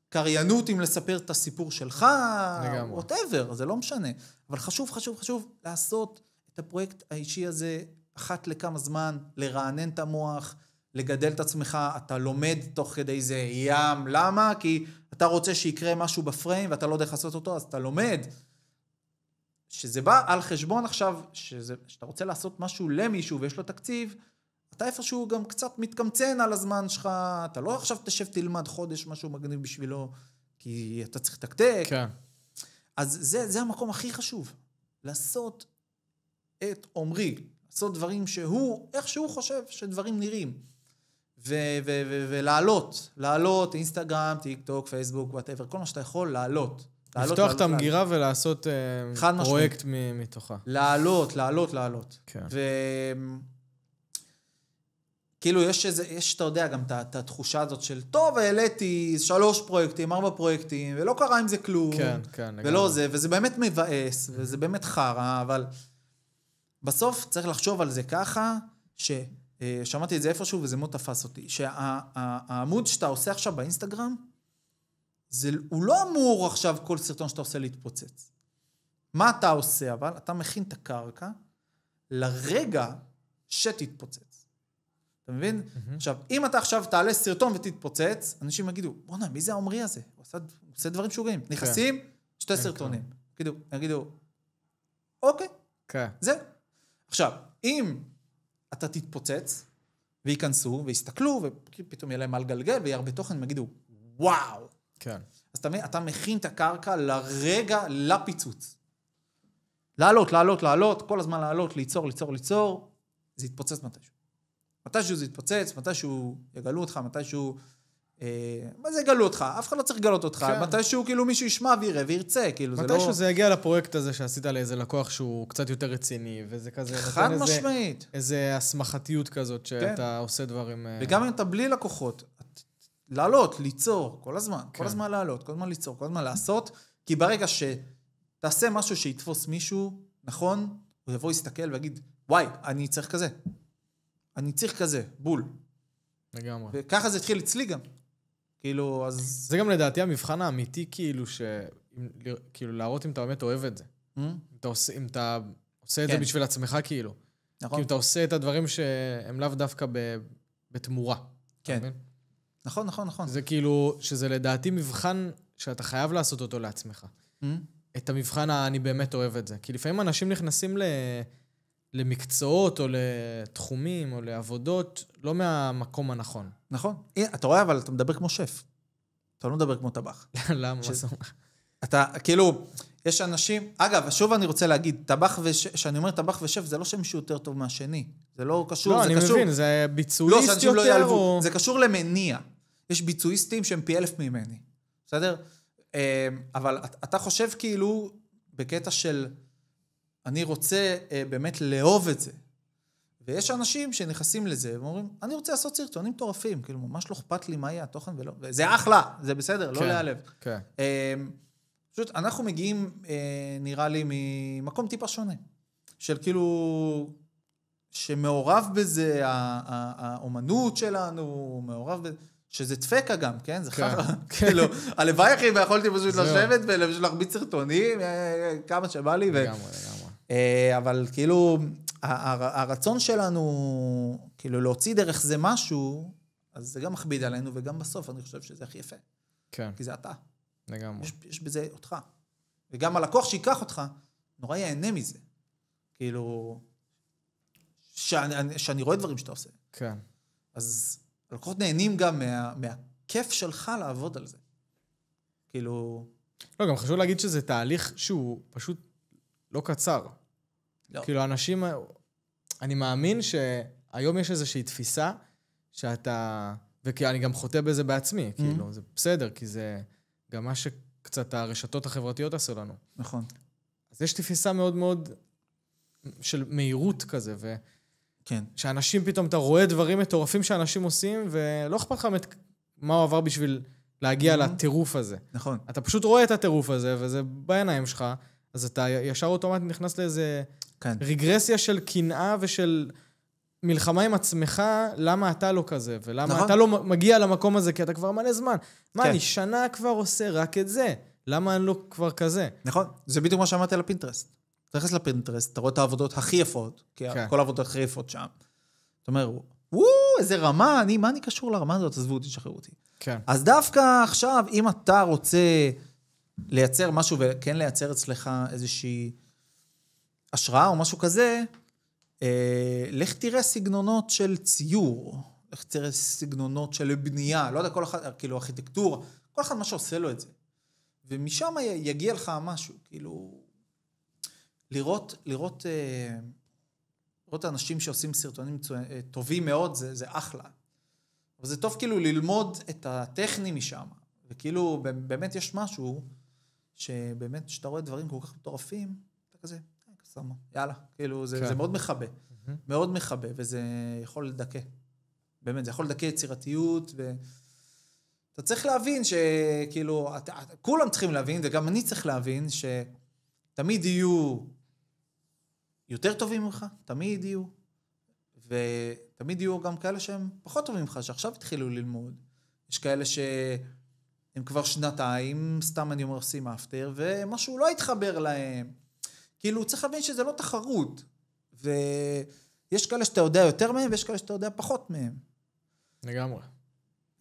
קריינות אם לספר את הסיפור שלך, whatever, זה לא משנה. אבל חשוב לעשות את הפרויקט האישי הזה אחת לכמה זמן, לרענן את המוח, לגדל את עצמך, אתה לומד תוך כדי זה ים, למה? כי אתה רוצה שיקרה משהו בפריים ואתה לא יודע לעשות אותו, אז אתה לומד. שזה בא על חשבון עכשיו, שאתה רוצה לעשות משהו למישהו ויש לו תקציב, אתה איפשהו גם קצת מתקמצן על הזמן שלך, אתה לא עכשיו תשב תלמד חודש משהו מגניב בשבילו, כי אתה צריך לתקתק. כן. אז זה המקום הכי חשוב, לעשות את עומרי, לעשות דברים שהוא, איך שהוא חושב שדברים נראים. ולעלות, אינסטגרם, טיק טוק, פייסבוק, whatever, כל מה שאתה יכול, לעלות. לפתוח את המגירה ולעשות פרויקט מתוכה. לעלות. כן. כאילו יש, אתה יודע, גם את התחושה הזאת של, טוב, העליתי 3 פרויקטים, 4 פרויקטים, ולא קרה עם זה כלום. כן. ולא זה, וזה באמת מבאס, וזה באמת חרה, אבל בסוף צריך לחשוב על זה ככה, שמעתי את זה איפשהו, וזה מאוד תפס אותי, שהעמוד שאתה עושה עכשיו באינסטגרם, הוא לא אמור עכשיו כל סרטון שאתה עושה להתפוצץ. מה אתה עושה, אבל אתה מכין את הקרקע לרגע שתתפוצץ. אתה מבין? עכשיו, אם אתה עכשיו תעלה סרטון ותתפוצץ, אנשים יגידו, בוא'נה, מי זה העומרי הזה? הוא עושה דברים שוגעים. נכנסים, 2 סרטונים. יגידו, אוקיי, זה. עכשיו, אם אתה תתפוצץ, וייכנסו, ויסתכלו, ופתאום יהיה להם על גלגל, ויהיה הרבה תוכן, הם יגידו, וואו. כן. אז אתה מכין את הקרקע לרגע, לפיצוץ. לעלות, כל הזמן לעלות, ליצור, זה יתפוצץ מתישהו. מתישהו זה יתפוצץ, מתישהו יגלו אותך, מתישהו... מה זה יגלו אותך? אף אחד לא צריך לגלות אותך. כן. מתישהו כאילו מישהו ישמע ויראה וירצה, כאילו זה לא... מתישהו זה יגיע לפרויקט הזה שעשית לאיזה לקוח שהוא קצת יותר רציני, וזה כזה... חד משמעית. איזה הסמכתיות כזאת שאתה עושה דברים... וגם אם אתה בלי לקוחות, לעלות, ליצור, כל הזמן, כל הזמן לעלות, כל הזמן ליצור, כל הזמן לעשות, כי ברגע שתעשה משהו שיתפוס מישהו, נכון, הוא יבוא להסתכל ויגיד, וואי, אני צריך כזה. אני צריך כזה, בול. לגמרי. וככה זה התחיל אצלי גם. כאילו, אז... זה גם לדעתי המבחן האמיתי, כאילו, כאילו, להראות אם אתה באמת אוהב את זה. אם אתה עושה את זה בשביל עצמך, כאילו. נכון. כי אם אתה עושה את הדברים שהם לאו דווקא בתמורה. כן. אתה מבין? נכון, נכון, נכון. זה כאילו, שזה לדעתי מבחן שאתה חייב לעשות אותו לעצמך. את המבחן אני באמת אוהב את זה. כי לפעמים אנשים נכנסים למקצועות או לתחומים או לעבודות, לא מהמקום הנכון. נכון. אתה רואה, אבל אתה מדבר כמו שף. אתה לא מדבר כמו טבח. למה? אתה, כאילו, יש אנשים... אגב, שוב אני רוצה להגיד, שאני אומר טבח ושף, זה לא שמישהו יותר טוב מהשני. זה לא קשור, לא, זה אני קשור... מבין, זה ביצועיסט לא, שאנשים לא יותר יעלבו. או... זה קשור למניע. יש ביצועיסטים שהם פי 1000 ממני. בסדר? אבל אתה חושב כאילו, בקטע של... אני רוצה באמת לאהוב את זה. ויש אנשים שנכנסים לזה, ואומרים, אני רוצה לעשות סרטונים מטורפים, כאילו, ממש לא אכפת לי מה יהיה התוכן ולא... זה אחלה, זה בסדר, לא להיעלב. כן. פשוט, אנחנו מגיעים, נראה לי, ממקום טיפה שונה. של כאילו, שמעורב בזה, האומנות שלנו, מעורב בזה, שזה דפקה גם, כן? זה חרא. כאילו, הלוואי אחי, ויכולתי פשוט לשבת ולהרביץ סרטונים, כמה שבא לי. לגמרי. אבל כאילו, הרצון שלנו, כאילו, להוציא דרך זה משהו, אז זה גם מכביד עלינו, וגם בסוף אני חושב שזה הכי יפה. כן. כי זה אתה. לגמרי. יש בזה אותך. וגם הלקוח שיקח אותך, נורא יענה מזה. כאילו, שאני רואה דברים שאתה עושה. כן. אז הלקוחות נהנים גם מהכיף שלך לעבוד על זה. כאילו... לא, גם חשוב להגיד שזה תהליך שהוא פשוט לא קצר. לא. כאילו, אנשים... אני מאמין שהיום יש איזושהי תפיסה שאתה... ואני גם חוטא בזה בעצמי, כאילו, זה בסדר, כי זה גם מה שקצת הרשתות החברתיות עשו לנו. נכון. אז יש תפיסה מאוד מאוד של מהירות כזה, כן. שאנשים פתאום, אתה רואה דברים מטורפים שאנשים עושים, ולא אכפת לך מה הוא עבר בשביל להגיע לטירוף הזה. נכון. אתה פשוט רואה את הטירוף הזה, וזה בעיניים שלך, אז אתה ישר אוטומטית נכנס לאיזה רגרסיה של קנאה ושל מלחמה עם עצמך, למה אתה לא כזה, ולמה אתה לא מגיע למקום הזה, כי אתה כבר מלא זמן. מה, אני שנה כבר עושה רק את זה, למה אני לא כבר כזה? נכון, זה בדיוק מה שאמרתי על הפינטרסט. אתה נכנס לפינטרסט, אתה רואה את העבודות הכי יפות, כי כל העבודות הכי יפות שם. אתה אומר, איזה רמה, מה אני קשור לרמה הזאת? עזבו אותי, שחררו אותי. אז דווקא עכשיו, אם אתה רוצה לייצר משהו, וכן לייצר אצלך איזושהי השראה או משהו כזה, לך תראה סגנונות של ציור, לך תראה סגנונות של בנייה, לא יודע, כל אחד, כאילו ארכיטקטורה, כל אחד מה שעושה לו את זה. ומשם יגיע לך משהו, כאילו, לראות אנשים שעושים סרטונים טובים מאוד, זה אחלה. אבל זה טוב כאילו ללמוד את הטכני משם, וכאילו באמת יש משהו, שבאמת שאתה רואה דברים כל כך מטורפים, אתה כזה, סמה, יאללה, כאילו זה מאוד מחבא, מאוד מחבא, וזה יכול לדכא. באמת, זה יכול לדכא יצירתיות, ואתה צריך להבין שכאילו, כולם צריכים להבין, וגם אני צריך להבין, שתמיד יהיו יותר טובים ממך, תמיד יהיו, ותמיד יהיו גם כאלה שהם פחות טובים ממך, שעכשיו התחילו ללמוד. יש כאלה שהם כבר שנתיים, סתם אני אומר עושים אפטר, ומשהו לא התחבר להם. כאילו, צריך להבין שזה לא תחרות. ויש כאלה שאתה יודע יותר מהם, ויש כאלה שאתה יודע פחות מהם. לגמרי.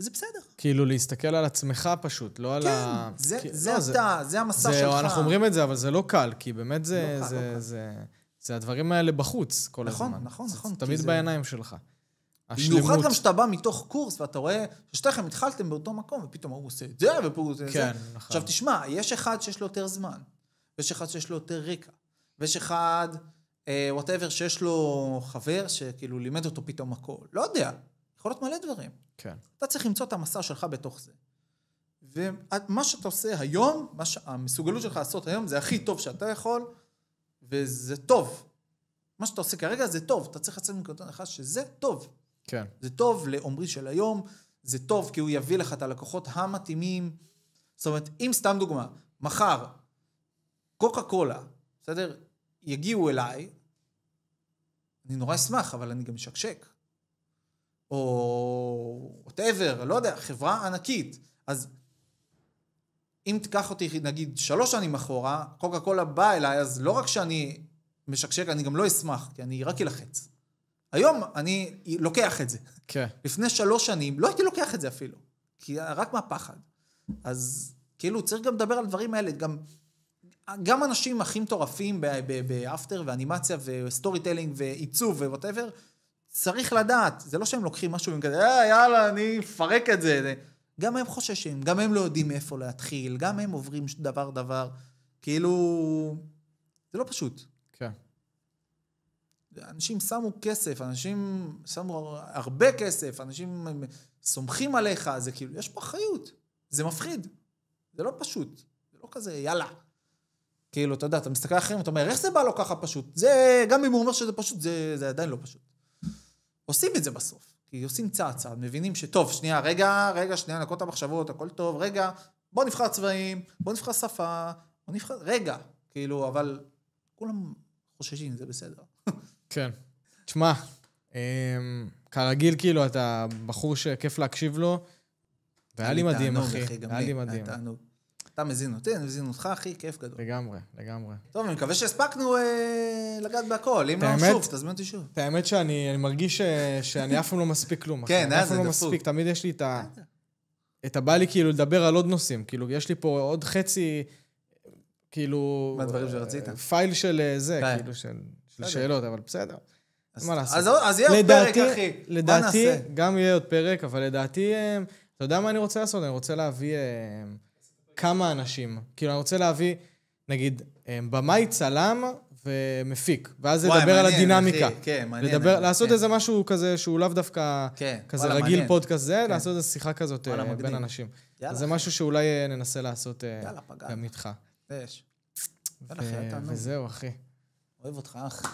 וזה בסדר. כאילו, להסתכל על עצמך פשוט, לא על ה... כן, זה המסע שלך. אנחנו אומרים את זה, אבל זה לא קל, כי באמת זה הדברים האלה בחוץ כל הזמן. נכון. זה תמיד בעיניים שלך. במיוחד גם שאתה בא מתוך קורס, ואתה רואה ששתיכם התחלתם באותו מקום, ופתאום הוא עושה את זה, ופה הוא עושה את זה. כן, נכון. עכשיו תשמע, יש אחד שיש לו יותר זמן, ויש אחד שיש לו יותר רקע, ויש אחד, whatever, שיש לו חבר שכאילו לימד אותו פתאום הכל. לא יודע, יכול להיות מלא דברים. כן. אתה צריך למצוא את המסע שלך בתוך זה. ומה שאתה עושה היום, המסוגלות שלך לעשות היום, זה הכי טוב שאתה יכול, וזה טוב. מה שאתה עושה כרגע זה טוב. אתה צריך לצאת מנקודת הנחה שזה טוב. כן. זה טוב לעומרי של היום, זה טוב כי הוא יביא לך את הלקוחות המתאימים. זאת אומרת, אם סתם דוגמה, מחר, קוקה קולה, בסדר? יגיעו אליי, אני נורא אשמח, אבל אני גם משקשק. או whatever, לא יודע, חברה ענקית. אז אם תיקח אותי, נגיד, 3 שנים אחורה, קוקה קולה בא אליי, אז לא רק שאני משקשק, אני גם לא אשמח, כי אני רק אלחץ. היום אני לוקח את זה. כן. לפני 3 שנים לא הייתי לוקח את זה אפילו. כי רק מהפחד. אז כאילו צריך גם לדבר על דברים האלה. גם אנשים הכי מטורפים באפטר ואנימציה וסטורי טיילינג ועיצוב ווואטאבר, צריך לדעת. זה לא שהם לוקחים משהו והם כזה, יאללה, אני אפרק את זה. גם הם חוששים, גם הם לא יודעים מאיפה להתחיל, גם הם עוברים דבר. כאילו, זה לא פשוט. כן. אנשים שמו כסף, אנשים שמו הרבה כסף, אנשים סומכים עליך, זה כאילו, יש פה אחריות. זה מפחיד. זה לא פשוט. זה לא כזה, יאללה. כאילו, אתה יודע, אתה מסתכל אחרים, אתה אומר, איך זה בא לו ככה פשוט? זה, גם אם הוא אומר שזה פשוט, זה עדיין לא פשוט. עושים את זה בסוף. כי עושים צעד, מבינים שטוב, שנייה, רגע, נקות את המחשבות, הכל טוב, רגע, בוא נבחר צבעים, בוא נבחר שפה, בוא נבחר, רגע, כאילו, אבל כולם חוששים, זה בסדר. כן. תשמע, כרגיל, כאילו, אתה בחור שכיף להקשיב לו, והיה לי מדהים, אחי. היה לי מדהים. אתה מזין אותי, אני מזין אותך, אחי, כיף גדול. לגמרי. טוב, אני מקווה שהספקנו לגעת בהכל. אם לא, שוב, תזמין אותי שוב. האמת שאני מרגיש שאני אף פעם לא מספיק כלום. כן, אני אף פעם לא מספיק. תמיד יש לי את הבא לי כאילו לדבר על עוד נושאים. כאילו, יש לי פה עוד חצי, כאילו... מהדברים שרצית. פייל של זה, כאילו, של שאלות, אבל בסדר. מה לעשות? אז יהיה עוד פרק, אחי. לדעתי, גם יהיה עוד פרק, אבל לדעתי, אתה יודע מה אני רוצה לעשות? אני רוצה להביא כמה אנשים. כאילו, אני רוצה להביא, נגיד, במאי, צלם ומפיק, ואז לדבר על הדינמיקה. כן, מעניין. לעשות איזה משהו כזה שהוא לאו דווקא כזה רגיל פודקאסט זה, לעשות איזו שיחה כזאת בין אנשים. זה משהו שאולי ננסה לעשות גם איתך. יש. וזהו, אחי. אוהב אותך, אחי.